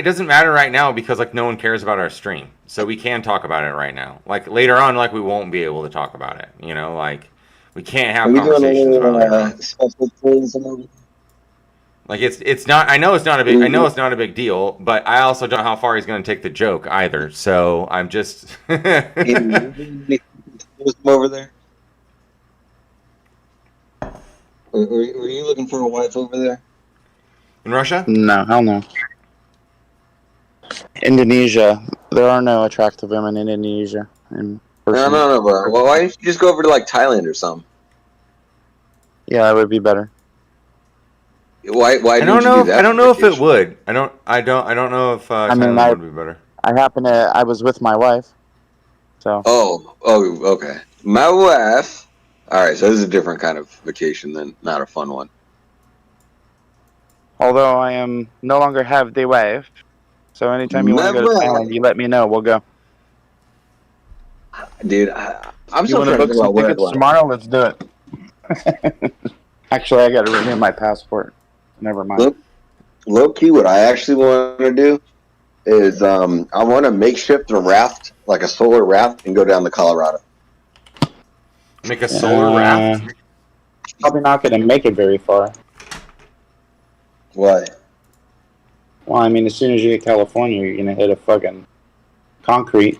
Speaker 1: doesn't matter right now because like no one cares about our stream, so we can talk about it right now. Like later on, like we won't be able to talk about it. You know, like we can't have
Speaker 3: Are we doing a
Speaker 1: conversations about it later
Speaker 3: little
Speaker 1: on.
Speaker 3: special tourism?
Speaker 1: Like it's not. I know it's not a big. I know it's not a big deal, but I also don't know how far he's going to take the joke either. So I'm just.
Speaker 3: Tourism over there? Were you looking for a wife over there?
Speaker 1: In Russia?
Speaker 2: No, hell no. Indonesia. There are no attractive women in Indonesia. in
Speaker 3: No,
Speaker 2: person.
Speaker 3: bro. Well, why don't you just go over to like Thailand or something?
Speaker 2: Yeah, that would be better.
Speaker 3: Why
Speaker 1: I
Speaker 3: didn't
Speaker 1: don't
Speaker 3: you
Speaker 1: know
Speaker 3: do
Speaker 1: if I
Speaker 3: that
Speaker 1: don't
Speaker 3: for
Speaker 1: know if it
Speaker 3: vacation?
Speaker 1: would. I don't know if
Speaker 2: I mean,
Speaker 1: Thailand would be better.
Speaker 2: I was with my wife, so
Speaker 3: Oh, okay. My wife. All right, so this is a different kind of vacation than not a fun one.
Speaker 2: although I am no longer have the wife, so anytime you want
Speaker 3: My
Speaker 2: to go to
Speaker 3: wife,
Speaker 2: Thailand, you let me know. We'll go.
Speaker 3: dude. I'm
Speaker 2: You
Speaker 3: still
Speaker 2: want to
Speaker 3: trying to
Speaker 2: book
Speaker 3: think
Speaker 2: some
Speaker 3: about where I'd
Speaker 2: tickets
Speaker 3: want.
Speaker 2: tomorrow? Let's do it. Actually, I got to renew my passport. Never mind.
Speaker 3: Low key, what I actually want to do is I want to makeshift a raft, like a solar raft, and go down to Colorado.
Speaker 1: Make a solar raft.
Speaker 2: Probably not going to make it very far.
Speaker 3: What?
Speaker 2: Well, I mean, as soon as you get California, you're going to hit a fucking concrete.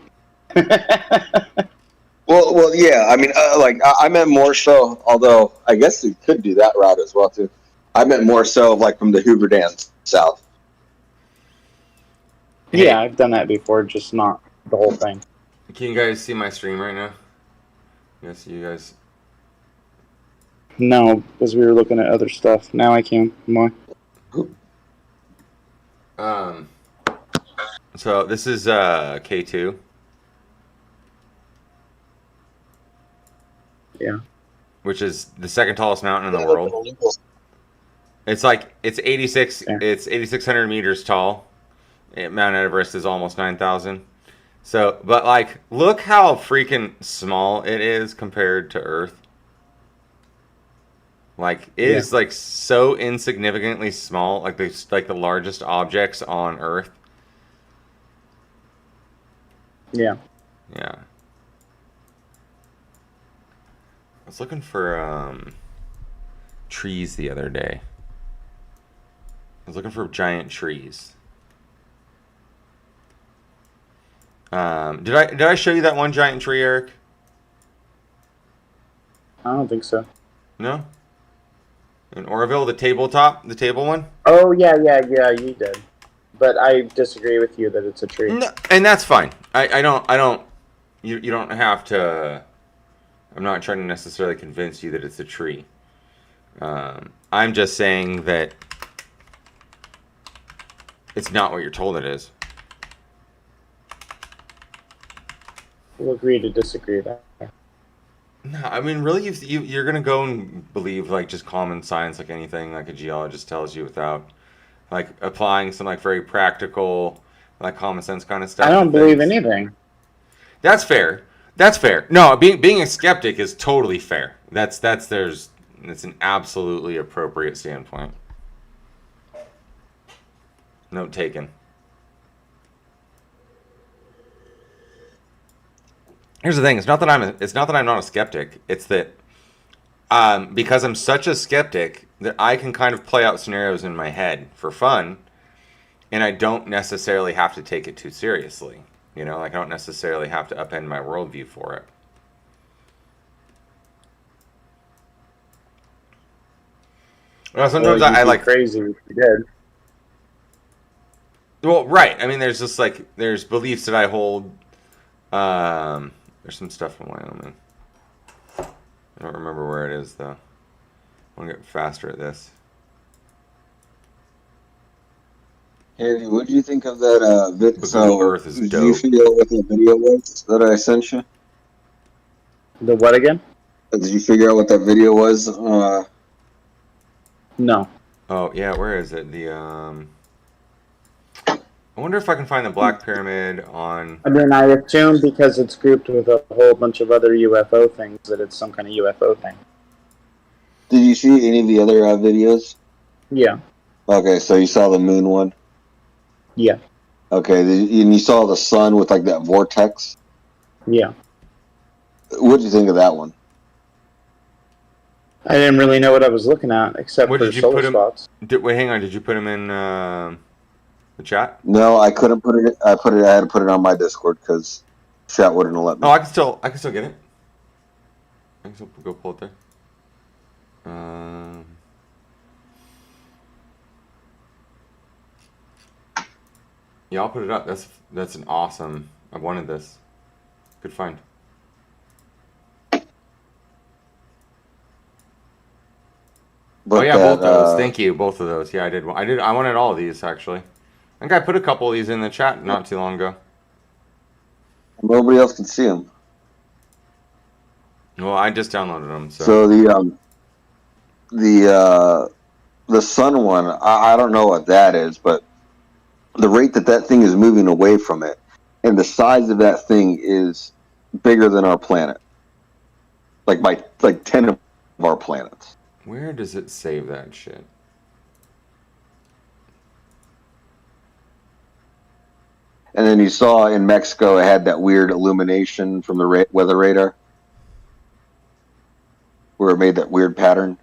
Speaker 3: Well, yeah. I mean, I meant more so. Although I guess we could do that route as well too. I meant more so like from the Hoover Dam south.
Speaker 1: Hey,
Speaker 2: Yeah, I've done that before, just not the whole thing.
Speaker 1: can you guys see my stream right now? Yes, you guys.
Speaker 2: No, because we were looking at other stuff. Now I can. More.
Speaker 1: So this is K2.
Speaker 2: Yeah.
Speaker 1: Which is the second tallest mountain in the world. It's 86.
Speaker 2: Yeah.
Speaker 1: It's 8,600 meters tall. Mount Everest is almost 9,000. So, but like, look how freaking small it is compared to Earth. Like, it is like so insignificantly small. Like the largest objects on Earth.
Speaker 2: Yeah.
Speaker 1: Yeah. I was looking for trees the other day. I was looking for giant trees. Did I show you that one giant tree, Eric?
Speaker 2: I don't think so.
Speaker 1: No? In Oroville, the table one?
Speaker 2: Oh, yeah, you did. But I disagree with you that it's a tree.
Speaker 1: No, and that's fine. I don't, you don't have to, I'm not trying to necessarily convince you that it's a tree. I'm just saying that it's not what you're told it is.
Speaker 2: We'll agree to disagree there.
Speaker 1: No, I mean, really, you're gonna go and believe like just common science, like anything, like a geologist tells you, without like applying some like very practical, like common sense kind of stuff.
Speaker 2: I don't
Speaker 1: to
Speaker 2: believe
Speaker 1: things.
Speaker 2: anything.
Speaker 1: That's fair. That's fair. No, being a skeptic is totally fair. That's an absolutely appropriate standpoint. Note taken. Here's the thing. It's not that I'm not a skeptic. It's that because I'm such a skeptic that I can kind of play out scenarios in my head for fun, and I don't necessarily have to take it too seriously. You know, like I don't necessarily have to upend my worldview for it. Well, sometimes
Speaker 2: Well,
Speaker 1: I
Speaker 2: you'd be
Speaker 1: like
Speaker 2: crazy if you did.
Speaker 1: Well, right. I mean, there's just like there's beliefs that I hold. There's some stuff from Wyoming. I don't remember where it is though. I want to get faster at this.
Speaker 3: Hey, what did you think of that video?
Speaker 1: Google Earth is
Speaker 3: Did
Speaker 1: dope.
Speaker 3: you figure out what that video was that I sent you?
Speaker 2: The what again?
Speaker 3: Did you figure out what that video was?
Speaker 2: No.
Speaker 1: Oh yeah, where is it? I wonder if I can find the Black Pyramid on.
Speaker 2: I mean, I assume because it's grouped with a whole bunch of other UFO things that it's some kind of UFO thing.
Speaker 3: Did you see any of the other videos?
Speaker 2: Yeah.
Speaker 3: Okay, so you saw the moon one.
Speaker 2: Yeah.
Speaker 3: Okay, and you saw the sun with like that vortex.
Speaker 2: Yeah.
Speaker 3: What did you think of that one?
Speaker 2: I didn't really know what I was looking at except
Speaker 1: What
Speaker 2: for
Speaker 1: did you
Speaker 2: solar
Speaker 1: put him?
Speaker 2: spots.
Speaker 1: Wait, hang on. Did you put him in the chat?
Speaker 3: No, I couldn't put it. I had to put it on my Discord because chat wouldn't let me.
Speaker 1: Oh, I can still get it. I can still go pull it there. Yeah, I'll put it up. That's an awesome. I wanted this. Good find.
Speaker 3: But
Speaker 1: oh yeah,
Speaker 3: that,
Speaker 1: both those. Thank you, both of those. Yeah, I did. I wanted all of these actually. I think I put a couple of these in the chat not too long ago.
Speaker 3: nobody else can see them.
Speaker 1: Well, I just downloaded them.
Speaker 3: So the sun one, I don't know what that is, but the rate that thing is moving away from it, and the size of that thing is bigger than our planet, like by like 10 of our planets.
Speaker 1: Where does it save that shit?
Speaker 3: And then you saw in Mexico, it had that weird illumination from the weather radar, where it made that weird pattern.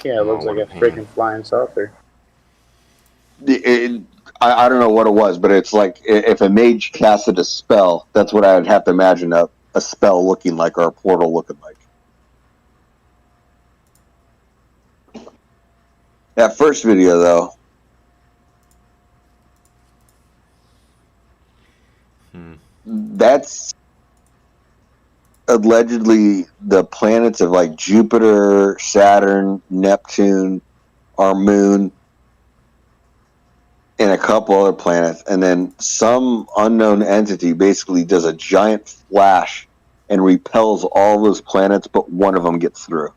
Speaker 2: Yeah, it looks like a freaking flying saucer.
Speaker 3: I don't know what it was, but it's like if a mage casted a spell, that's what I would have to imagine a spell looking like, or a portal looking like. That first video, though. That's allegedly the planets of like Jupiter, Saturn, Neptune, our moon, and a couple other planets. And then some unknown entity basically does a giant flash and repels all those planets, but one of them gets through.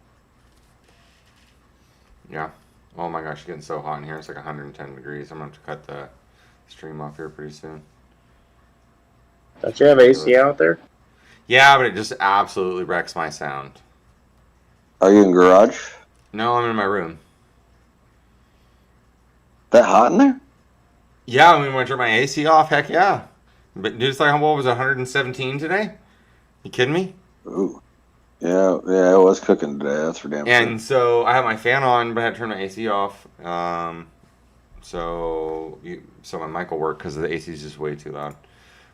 Speaker 1: Yeah. Oh my gosh, it's getting so hot in here. It's like 110 degrees. I'm going to have to cut the stream off here pretty soon.
Speaker 2: Don't you have AC out there?
Speaker 1: Yeah, but it just absolutely wrecks my sound.
Speaker 3: Are you in garage?
Speaker 1: No, I'm in my room.
Speaker 3: That hot in there?
Speaker 1: Yeah, I mean, when I turn my AC off, heck yeah. But dude, it's like, what was it, 117 today? You kidding me?
Speaker 3: Ooh. Yeah, it was cooking today. That's for damn sure.
Speaker 1: And so I have my fan on, but I had to turn my AC off. So my mic will work because the AC is just way too loud.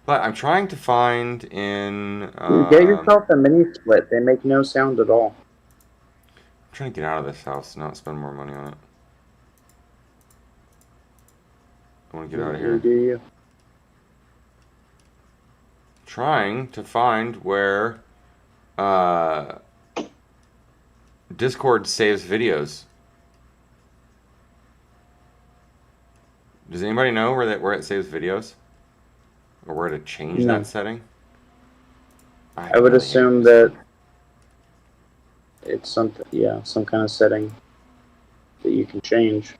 Speaker 1: But I'm trying to find in...
Speaker 2: Get yourself a mini split. They make no sound at all.
Speaker 1: I'm trying to get out of this house, not spend more money on it. I want to get out of here.
Speaker 2: Do you?
Speaker 1: Trying to find where Discord saves videos. Does anybody know where it saves videos? Or where to change that setting?
Speaker 2: I would assume that it's some kind of setting that you can change.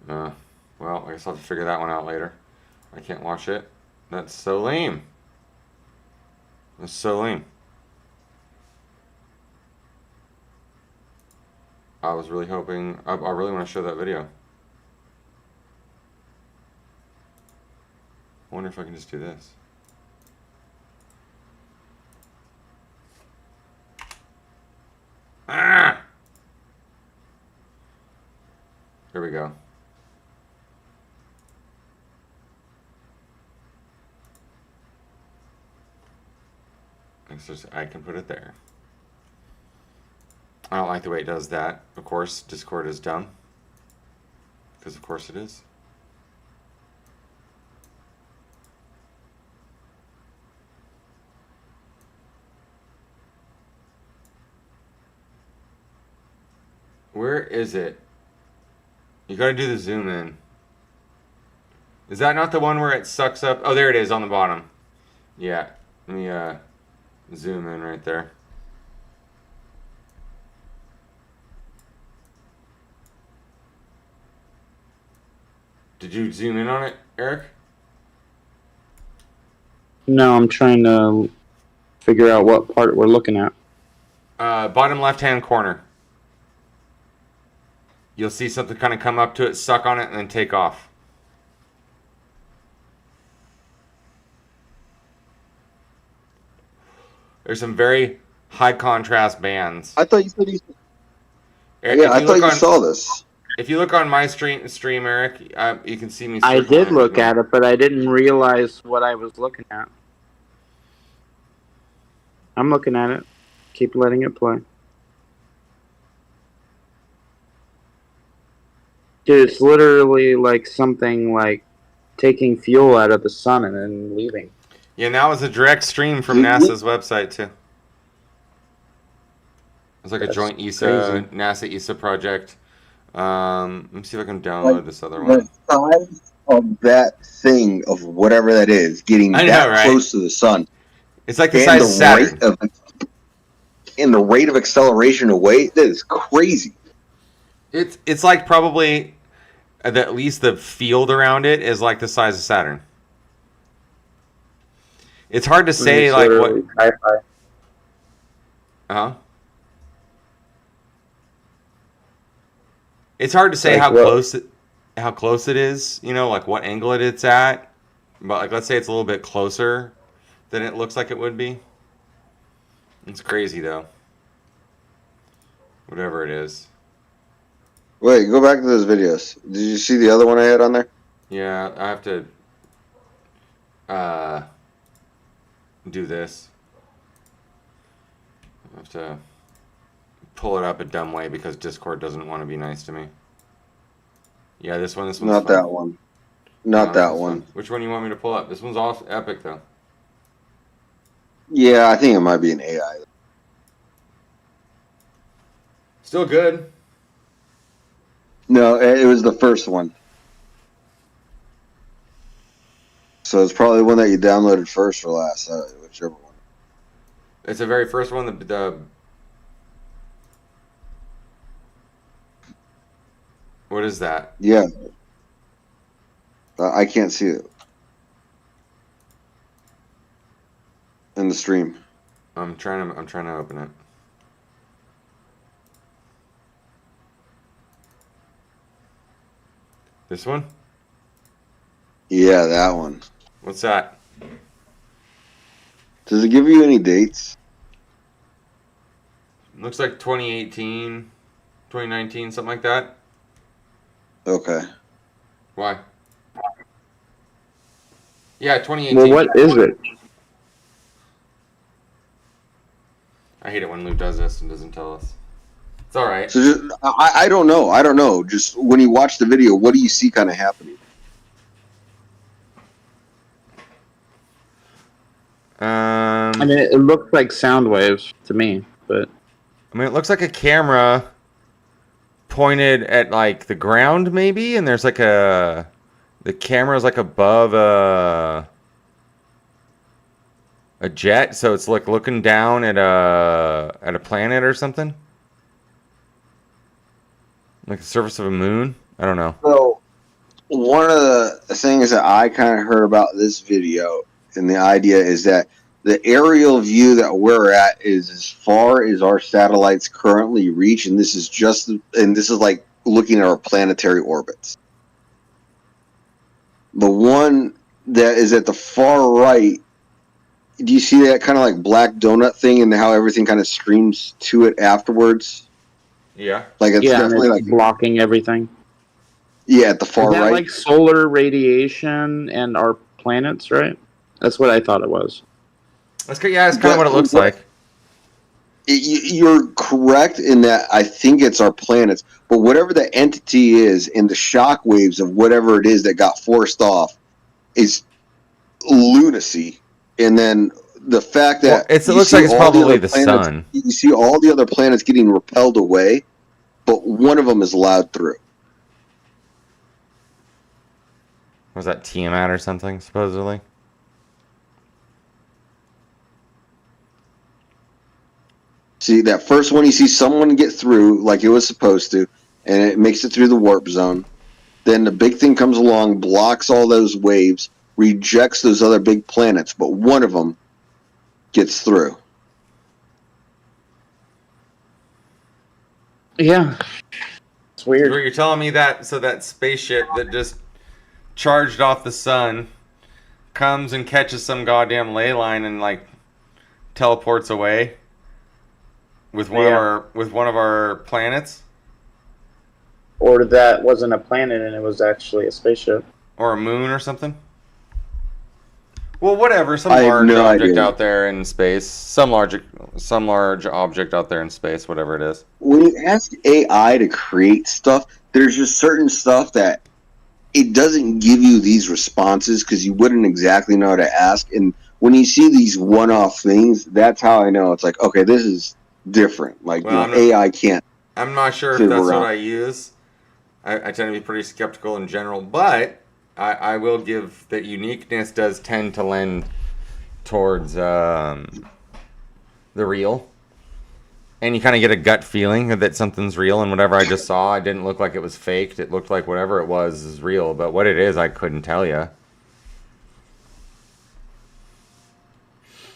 Speaker 1: Well, I guess I'll have to figure that one out later. I can't watch it. That's so lame. That's so lame. I was really hoping... I really want to show that video. I wonder if I can just do this. Ah! Here we go. I can put it there. I don't like the way it does that. Of course, Discord is dumb. Because of course it is. Where is it? You gotta do the zoom in. Is that not the one where it sucks up? Oh, there it is on the bottom. Yeah. Let me zoom in right there. Did you zoom in on it, Eric?
Speaker 2: No, I'm trying to figure out what part we're looking at.
Speaker 1: Bottom left-hand corner. You'll see something kind of come up to it, suck on it, and then take off. There's some very high contrast bands.
Speaker 3: I thought you said you...
Speaker 1: Eric,
Speaker 3: Yeah, I thought you saw this.
Speaker 1: If you look on my stream, Eric, you can see me.
Speaker 2: I did look at it, but I didn't realize what I was looking at. I'm looking at it. Keep letting it play. Dude, it's literally like something like taking fuel out of the sun and then leaving.
Speaker 1: Yeah, and that was a direct stream from
Speaker 3: Yeah.
Speaker 1: NASA's website too. It's like a
Speaker 2: That's
Speaker 1: joint
Speaker 2: crazy.
Speaker 1: NASA ESA project. Let me see if I can download this other one.
Speaker 3: The size of that thing, of whatever that is, getting
Speaker 1: I know,
Speaker 3: that
Speaker 1: right?
Speaker 3: close to the sun,
Speaker 1: It's like the
Speaker 3: and
Speaker 1: size of Saturn.
Speaker 3: the rate of acceleration away, that is crazy.
Speaker 1: It's like probably at least the field around it is like the size of Saturn. It's hard to say
Speaker 2: It's
Speaker 1: like what.
Speaker 2: literally sci-fi.
Speaker 1: Uh-huh. It's hard to say
Speaker 2: Like
Speaker 1: how
Speaker 2: what?
Speaker 1: close it is. You know, like what angle it's at. But like, let's say it's a little bit closer than it looks like it would be. It's crazy though. Whatever it is.
Speaker 3: Wait, go back to those videos. Did you see the other one I had on there?
Speaker 1: Yeah, I have to do this. I have to pull it up a dumb way because Discord doesn't want to be nice to me. Yeah, this one's
Speaker 3: Not
Speaker 1: fun.
Speaker 3: that one. Not
Speaker 1: This
Speaker 3: that
Speaker 1: one's
Speaker 3: one.
Speaker 1: fun. Which one do you want me to pull up? This one's off epic though.
Speaker 3: Yeah, I think it might be an AI.
Speaker 1: Still good.
Speaker 3: No, it was the first one. So it's probably the one that you downloaded first or last, whichever one.
Speaker 1: It's the very first one. The what is that?
Speaker 3: Yeah. I can't see it in the stream.
Speaker 1: I'm trying to open it. This one?
Speaker 3: Yeah, that one.
Speaker 1: What's that?
Speaker 3: Does it give you any dates?
Speaker 1: Looks like 2018, 2019, something like that.
Speaker 3: Okay.
Speaker 1: Why? Yeah, 2018.
Speaker 2: Well, what is it?
Speaker 1: I hate it when Lou does this and doesn't tell us. It's all right.
Speaker 3: So just, I don't know. I don't know. Just when you watch the video, what do you see kind of happening?
Speaker 2: I mean, it looks like sound waves to me, but
Speaker 1: I mean, it looks like a camera pointed at like the ground, maybe, and there's like the camera's like above a jet, so it's like looking down at a planet or something, like the surface of a moon. I don't know.
Speaker 3: So one of the things that I kind of heard about this video, and the idea is that the aerial view that we're at is as far as our satellites currently reach, and this is like looking at our planetary orbits. The one that is at the far right, do you see that kind of like black donut thing and how everything kind of streams to it afterwards?
Speaker 1: Yeah.
Speaker 3: Like it's
Speaker 2: yeah,
Speaker 3: definitely
Speaker 2: and it's
Speaker 3: like
Speaker 2: blocking everything.
Speaker 3: Yeah, at the far
Speaker 2: Is that
Speaker 3: right.
Speaker 2: like solar radiation and our planets, right? That's what I thought it was.
Speaker 1: That's good. Yeah, that's kind of what it looks like.
Speaker 3: You're correct in that I think it's our planets, but whatever the entity is and the shock waves of whatever it is that got forced off is lunacy. And then the fact that
Speaker 1: It
Speaker 3: you
Speaker 1: looks
Speaker 3: see
Speaker 1: like it's
Speaker 3: all
Speaker 1: probably
Speaker 3: other
Speaker 1: the
Speaker 3: planets-
Speaker 1: sun.
Speaker 3: You see all the other planets getting repelled away, but one of them is allowed through.
Speaker 1: Was that Tiamat or something, supposedly?
Speaker 3: See, that first one, you see someone get through like it was supposed to, and it makes it through the warp zone. Then the big thing comes along, blocks all those waves, rejects those other big planets, but one of them gets through.
Speaker 2: Yeah. It's weird.
Speaker 1: You're telling me that so that spaceship that just charged off the sun comes and catches some goddamn ley line and like teleports away with one of our planets
Speaker 2: Or that wasn't a planet and it was actually a spaceship.
Speaker 1: or a moon or something. Well, whatever. Some
Speaker 3: I have
Speaker 1: large
Speaker 3: no
Speaker 1: object
Speaker 3: idea.
Speaker 1: out there in space. Some large object out there in space. Whatever it is.
Speaker 3: When you ask AI to create stuff, there's just certain stuff that it doesn't give you these responses because you wouldn't exactly know how to ask. And when you see these one-off things, that's how I know it's like, okay, this is different. Like,
Speaker 1: Well,
Speaker 3: AI can't
Speaker 1: I'm not sure if
Speaker 3: fit
Speaker 1: that's what
Speaker 3: around.
Speaker 1: I use. I tend to be pretty skeptical in general, but I will give that uniqueness does tend to lend towards the real. And you kind of get a gut feeling that something's real, and whatever I just saw, it didn't look like it was faked. It looked like whatever it was is real, but what it is, I couldn't tell you.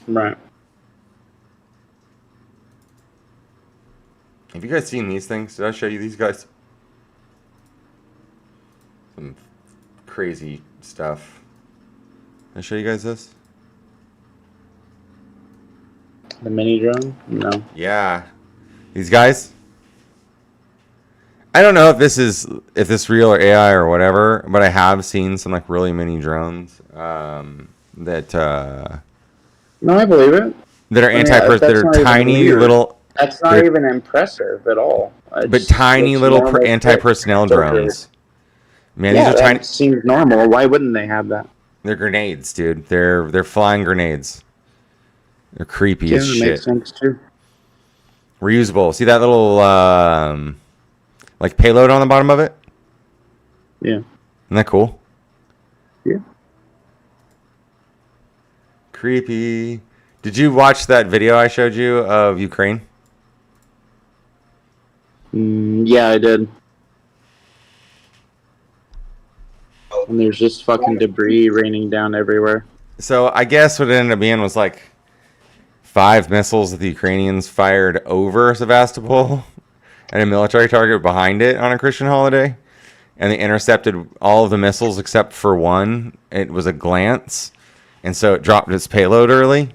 Speaker 2: Right.
Speaker 1: Have you guys seen these things? Did I show you these guys? Some crazy stuff. Did I show you guys this?
Speaker 2: The mini drone? No.
Speaker 1: Yeah. These guys? I don't know if this is real or AI or whatever, but I have seen some like really mini drones that
Speaker 2: No, I believe it.
Speaker 1: that are
Speaker 2: I mean,
Speaker 1: that
Speaker 2: that's
Speaker 1: are
Speaker 2: not even
Speaker 1: tiny
Speaker 2: weird.
Speaker 1: little,
Speaker 2: That's not even impressive at all.
Speaker 1: but tiny little anti-personnel drones. Man,
Speaker 2: Yeah,
Speaker 1: these are
Speaker 2: that
Speaker 1: tiny.
Speaker 2: seems normal. Why wouldn't they have that?
Speaker 1: They're grenades, dude. They're flying grenades. They're creepy
Speaker 2: Yeah,
Speaker 1: as
Speaker 2: it
Speaker 1: shit.
Speaker 2: makes sense too.
Speaker 1: Reusable. See that little like payload on the bottom of it?
Speaker 2: Yeah.
Speaker 1: Isn't that cool?
Speaker 2: Yeah.
Speaker 1: Creepy. Did you watch that video I showed you of Ukraine?
Speaker 2: Yeah, I did. And there's just fucking debris raining down everywhere.
Speaker 1: So I guess what it ended up being was like 5 missiles that the Ukrainians fired over Sevastopol and a military target behind it on a Christian holiday. And they intercepted all of the missiles except for one. It was a glance. And so it dropped its payload early.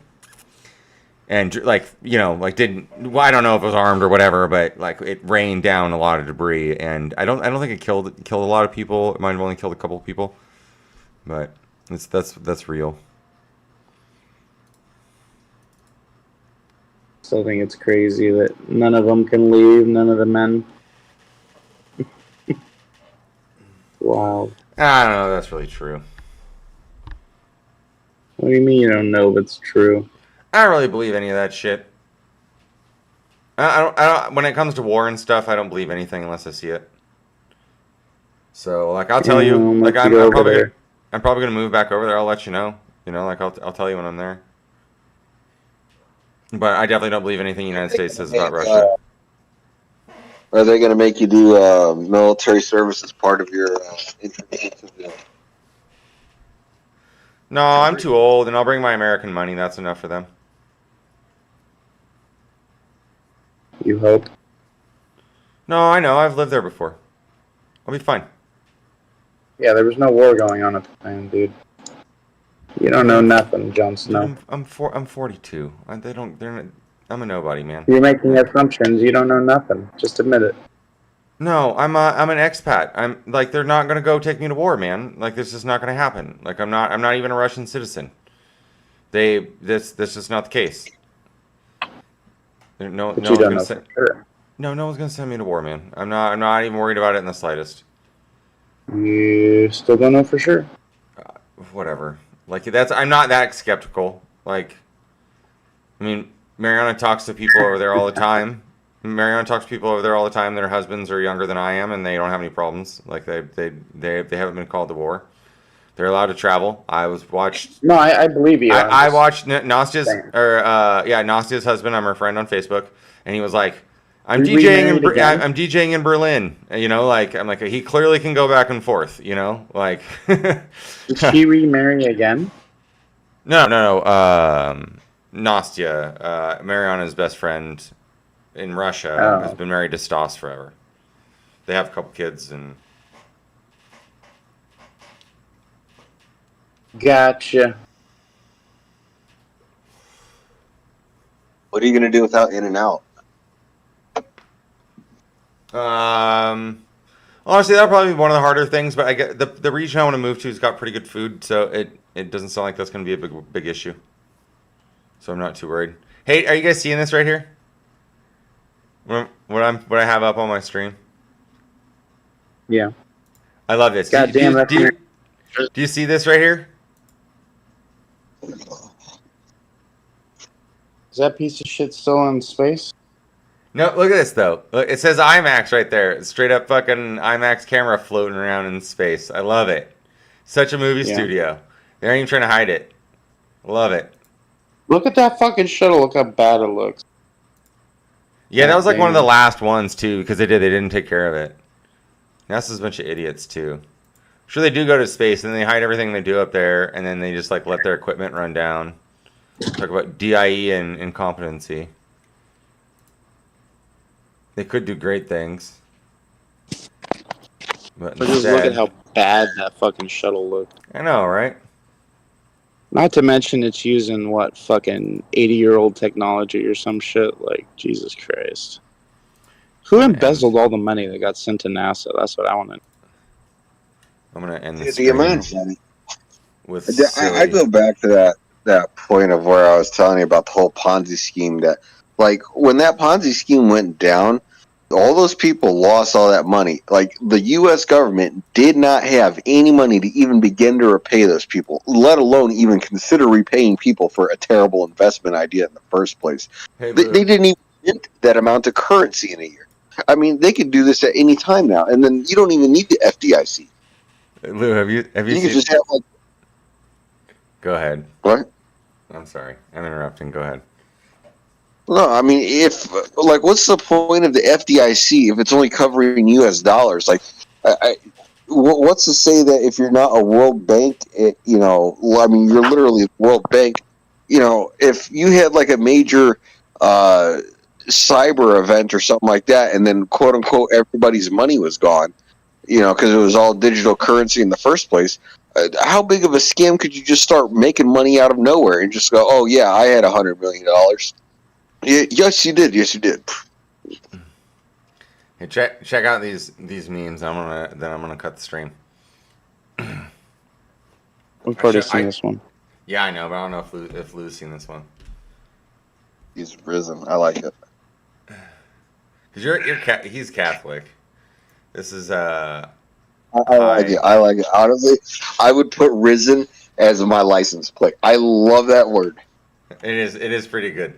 Speaker 1: And like, didn't, well, I don't know if it was armed or whatever, but like it rained down a lot of debris. And I don't think it killed a lot of people. It might have only killed a couple of people. But that's real.
Speaker 2: Still think it's crazy that none of them can leave, none of the men. Wow.
Speaker 1: I don't know if that's really true.
Speaker 2: What do you mean you don't know if it's true?
Speaker 1: I don't really believe any of that shit. I don't. When it comes to war and stuff, I don't believe anything unless I see it. So, like, I'll tell you. Like, I'm probably gonna move back over there. I'll let you know. Like, I'll tell you when I'm there. But I definitely don't believe anything the United States says about Russia.
Speaker 3: Are they going to make you do military service as part of your introduction to
Speaker 1: No, I'm too old, and I'll bring my American money. That's enough for them.
Speaker 2: You hope.
Speaker 1: No, I know. I've lived there before. I'll be fine.
Speaker 2: Yeah, there was no war going on at the time, dude. You don't know nothing, Jon Snow.
Speaker 1: Dude, I'm 42. They're not, I'm a nobody, man.
Speaker 2: You're making assumptions. You don't know nothing. Just admit it.
Speaker 1: No, I'm an expat. I'm like, they're not gonna go take me to war, man. Like, this is not gonna happen. Like, I'm not even a Russian citizen. This is not the case. No
Speaker 2: But
Speaker 1: one's
Speaker 2: you don't
Speaker 1: gonna
Speaker 2: know
Speaker 1: send.
Speaker 2: for sure.
Speaker 1: No one's gonna send me to war, man. I'm not even worried about it in the slightest.
Speaker 2: You still don't know for sure.
Speaker 1: Whatever. Like, I'm not that skeptical. Like, I mean, Mariana talks to people over there all the time. Their husbands are younger than I am, and they don't have any problems. Like, they haven't been called to war. They're allowed to travel.
Speaker 2: No, I believe you.
Speaker 1: I watched Nastia's husband. I'm her friend on Facebook, and he was like, I'm DJing in Berlin. Like, I'm like, he clearly can go back and forth. Like.
Speaker 2: Did she remarry again?
Speaker 1: No. Nastia, Mariana's best friend in Russia, has been married to Stas forever. They have a couple kids, and
Speaker 2: Gotcha.
Speaker 3: What are you going to do without In-N-Out?
Speaker 1: Honestly, that'll probably be one of the harder things. But I get the region I want to move to has got pretty good food, so it doesn't sound like that's going to be a big issue. So I'm not too worried. Hey, are you guys seeing this right here? What I have up on my stream?
Speaker 2: Yeah.
Speaker 1: I love this.
Speaker 2: God damn,
Speaker 1: do you see this right here?
Speaker 2: Is that piece of shit still in space?
Speaker 1: No, look at this though. Look, it says IMAX right there. It's straight up fucking IMAX camera floating around in space. I love it. Such a movie studio. They aren't even trying to hide it. Love it.
Speaker 2: Look at that fucking shuttle. Look how bad it looks.
Speaker 1: Yeah, that was like one of the last ones too, because they didn't take care of it. NASA's a bunch of idiots too. Sure, they do go to space and they hide everything they do up there, and then they just like let their equipment run down. Talk about DIE and incompetency. They could do great things. But
Speaker 2: just look at how bad that fucking shuttle looked.
Speaker 1: I know, right?
Speaker 2: Not to mention it's using, what, fucking 80-year-old technology or some shit? Like, Jesus Christ. Who embezzled all the money that got sent to NASA? That's what I want to know.
Speaker 1: I'm going to end
Speaker 3: The
Speaker 1: this
Speaker 3: amount of money.
Speaker 1: with
Speaker 3: I go back to that point of where I was telling you about the whole Ponzi scheme, that like when that Ponzi scheme went down, all those people lost all that money. Like the U.S. government did not have any money to even begin to repay those people, let alone even consider repaying people for a terrible investment idea in the first place.
Speaker 1: Hey,
Speaker 3: they didn't even mint that amount of currency in a year. I mean, they could do this at any time now, and then you don't even need the FDIC.
Speaker 1: Lou, have you
Speaker 3: You
Speaker 1: seen...
Speaker 3: can just have like.
Speaker 1: Go ahead.
Speaker 3: What?
Speaker 1: I'm sorry. I'm interrupting. Go ahead.
Speaker 3: No, I mean, if like, what's the point of the FDIC if it's only covering U.S. dollars? Like, what's to say that if you're not a World Bank, I mean, you're literally the World Bank. You know, if you had like a major cyber event or something like that, and then quote unquote everybody's money was gone, because it was all digital currency in the first place. How big of a scam could you just start making money out of nowhere and just go, oh yeah, I had $100 million. Yes, you did. Yes, you did.
Speaker 1: Hey, check out these memes. I'm gonna cut the stream.
Speaker 2: We've already seen this one.
Speaker 1: Yeah, I know, but I don't know if Lou's seen this one.
Speaker 3: He's risen. I like it.
Speaker 1: Because he's Catholic. This is
Speaker 3: I like it. I like it. Honestly, I would put risen as my license plate. I love that word.
Speaker 1: It is pretty good.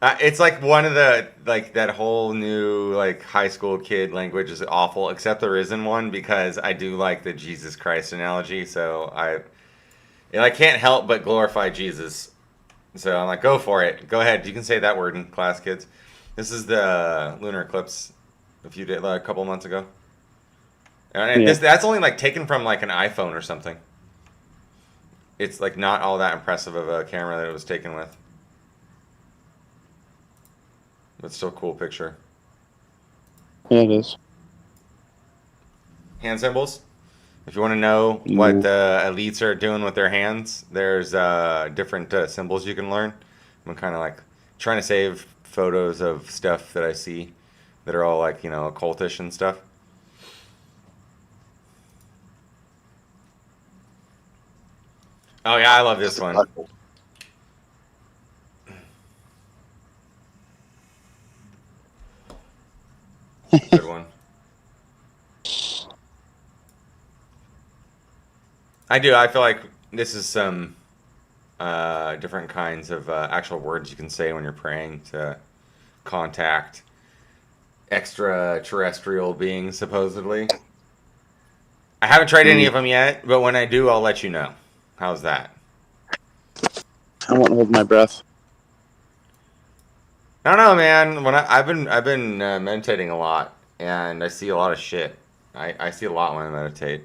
Speaker 1: It's like one of the, like, that whole new, like, high school kid language is awful, except the risen one, because I do like the Jesus Christ analogy, so I can't help but glorify Jesus. So I'm like, go for it. Go ahead. You can say that word in class, kids. This is the lunar eclipse a couple months ago. And that's only, like, taken from, like, an iPhone or something. It's, like, not all that impressive of a camera that it was taken with. But still a cool picture.
Speaker 2: Yeah, it is.
Speaker 1: Hand symbols. If you want to know what the elites are doing with their hands, there's different symbols you can learn. I'm kind of like trying to save photos of stuff that I see that are all like, occultish and stuff. Oh yeah, I love this one. Good one. I do. I feel like this is some different kinds of actual words you can say when you're praying to contact extraterrestrial beings, supposedly. I haven't tried any of them yet, but when I do, I'll let you know. How's that?
Speaker 2: I won't hold my breath.
Speaker 1: I don't know, man. I've been meditating a lot, and I see a lot of shit. I see a lot when I meditate.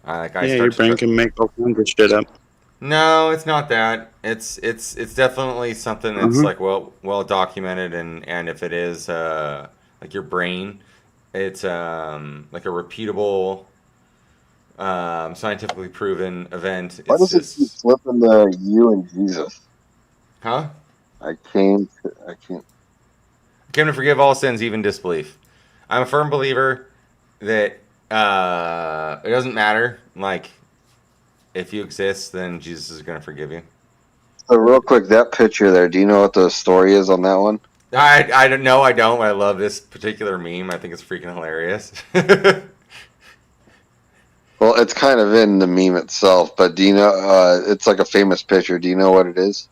Speaker 2: Your brain can make all kinds of shit up.
Speaker 1: No, it's not that. It's definitely something that's like well documented, and if it is like your brain, it's like a repeatable, scientifically proven event.
Speaker 3: Why does it keep flipping the you and Jesus?
Speaker 1: Huh?
Speaker 3: I came
Speaker 1: to forgive all sins, even disbelief. I'm a firm believer that it doesn't matter. Like, if you exist, then Jesus is going to forgive you.
Speaker 3: So real quick, that picture there, do you know what the story is on that one?
Speaker 1: I don't know. I don't. I love this particular meme. I think it's freaking hilarious.
Speaker 3: Well, it's kind of in the meme itself, but do you know, it's like a famous picture. Do you know what it is?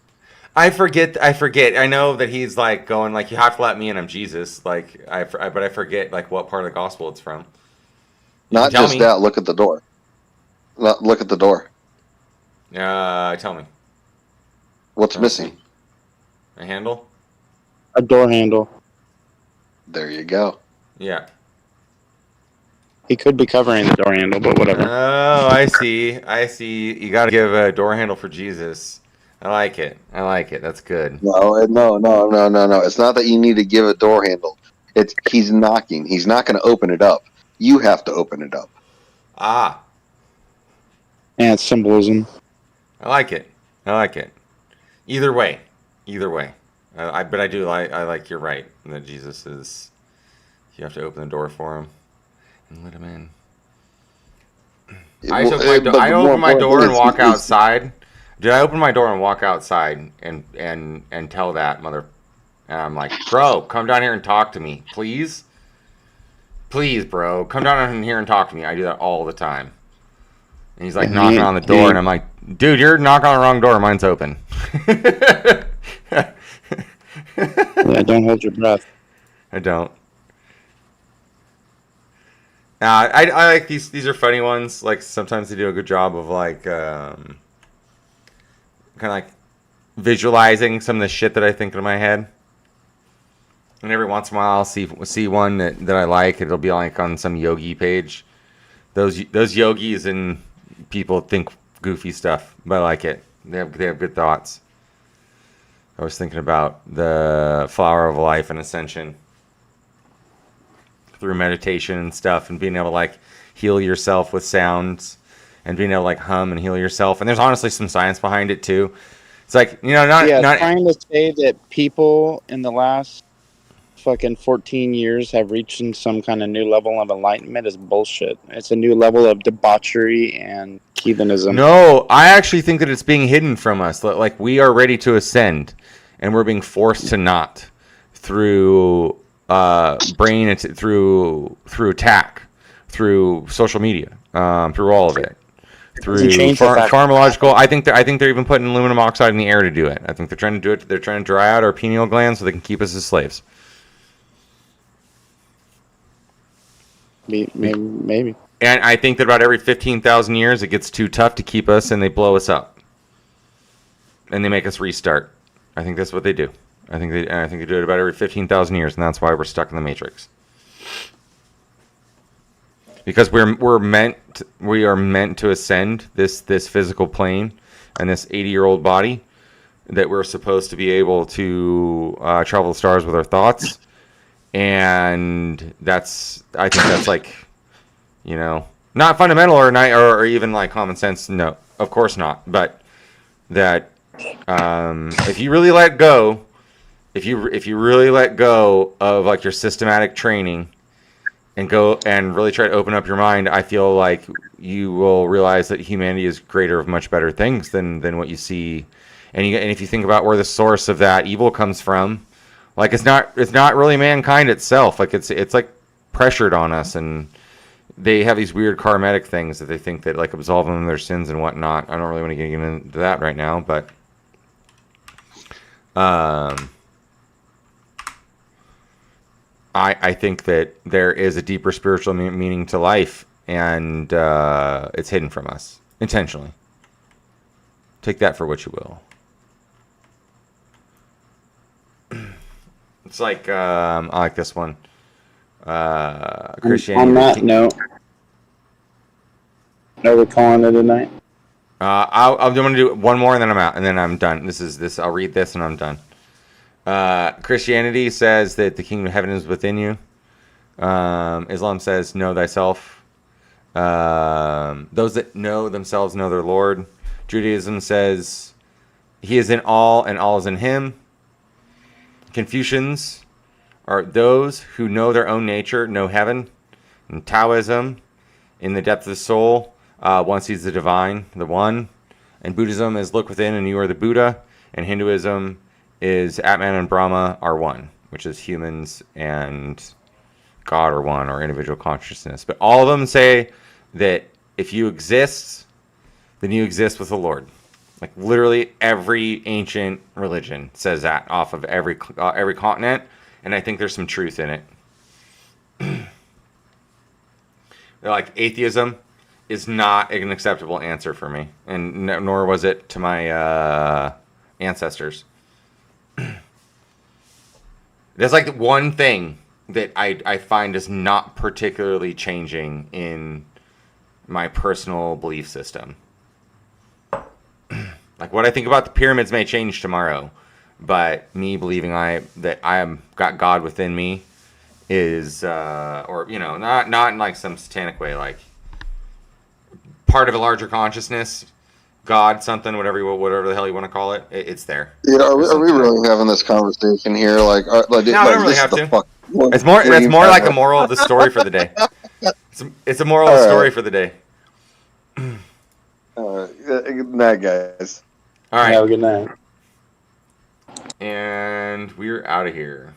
Speaker 1: I forget. I know that he's like going like, you have to let me in. I'm Jesus. Like but I forget like what part of the gospel it's from. You can
Speaker 3: Not
Speaker 1: tell
Speaker 3: just
Speaker 1: me.
Speaker 3: that, look at the door. Look at the door.
Speaker 1: Tell me.
Speaker 3: What's
Speaker 1: Let me
Speaker 3: missing?
Speaker 1: see. A handle?
Speaker 2: A door handle.
Speaker 3: There you go.
Speaker 1: Yeah.
Speaker 2: He could be covering the door handle, but whatever.
Speaker 1: Oh, I see. You got to give a door handle for Jesus. I like it. That's good.
Speaker 3: No. It's not that you need to give a door handle. It's he's knocking. He's not going to open it up. You have to open it up.
Speaker 1: Ah,
Speaker 2: And it's symbolism.
Speaker 1: I like it. Either way. But I do like. I like. You're right. That Jesus is. You have to open the door for him and let him in. I open my door and walk outside. Did I open my door and walk outside and tell that mother? And I'm like, bro, come down here and talk to me, please. Please, bro, come down in here and talk to me. I do that all the time. And he's like knocking on the door, and I'm like, dude, you're knocking on the wrong door. Mine's open.
Speaker 2: Yeah, don't hold your breath.
Speaker 1: I don't. I like these. These are funny ones. Like sometimes they do a good job of like kind of like visualizing some of the shit that I think in my head. And every once in a while, I'll see one that I like. It'll be like on some yogi page. Those yogis and people think goofy stuff, but I like it. They have good thoughts. I was thinking about the flower of life and ascension through meditation and stuff, and being able to like heal yourself with sounds, and being able to like hum and heal yourself. And there's honestly some science behind it too. It's like, not
Speaker 2: trying to say that people in the last fucking 14 years have reached some kind of new level of enlightenment is bullshit. It's a new level of debauchery and heathenism.
Speaker 1: No, I actually think that it's being hidden from us. Like we are ready to ascend, and we're being forced to not through through attack, through social media, through all of it, through pharmacological. I think they're even putting aluminum oxide in the air to do it. I think they're trying to do it. They're trying to dry out our pineal glands so they can keep us as slaves.
Speaker 2: Maybe.
Speaker 1: And I think that about every 15,000 years, it gets too tough to keep us, and they blow us up, and they make us restart. I think that's what they do. I think they do it about every 15,000 years, and that's why we're stuck in the Matrix. Because we are meant to ascend this physical plane and this 80-year-old body, that we're supposed to be able to travel the stars with our thoughts. And I think that's like, not fundamental or even like common sense. No, of course not. But that if you really let go, if you really let go of like your systematic training and go and really try to open up your mind, I feel like you will realize that humanity is creator of much better things than what you see. And if you think about where the source of that evil comes from, like it's not really mankind itself. Like it's like pressured on us, and they have these weird karmatic things that they think that like absolve them of their sins and whatnot. I don't really want to get into that right now, but I think that there is a deeper spiritual meaning to life, and it's hidden from us intentionally. Take that for what you will. It's like I like this one. Christianity.
Speaker 2: On that note, are we calling it a night?
Speaker 1: I'm going to do one more, and then I'm out, and then I'm done. This. I'll read this, and I'm done. Christianity says that the kingdom of heaven is within you. Islam says, know thyself. Those that know themselves know their Lord. Judaism says, he is in all, and all is in him. Confucians are those who know their own nature, know heaven. In Taoism, in the depth of the soul, one sees the divine, the one. And Buddhism is look within and you are the Buddha. And Hinduism is Atman and Brahma are one, which is humans and God are one, or individual consciousness. But all of them say that if you exist, then you exist with the Lord. Like literally every ancient religion says that off of every continent, and I think there's some truth in it. They're like, atheism is not an acceptable answer for me, and nor was it to my ancestors. There's like one thing that I find is not particularly changing in my personal belief system. Like what I think about the pyramids may change tomorrow, but me believing that I am got God within me is, or you know, not in like some satanic way, like part of a larger consciousness, God, something, whatever the hell you want to call it, it's there.
Speaker 4: Yeah, are we really having this conversation here? Like,
Speaker 1: no, I don't really have to. It's more. That's more like a moral of the story for the day. It's a moral of the story for the day.
Speaker 4: Good night, guys.
Speaker 1: All right.
Speaker 2: Have a good night.
Speaker 1: And we're out of here.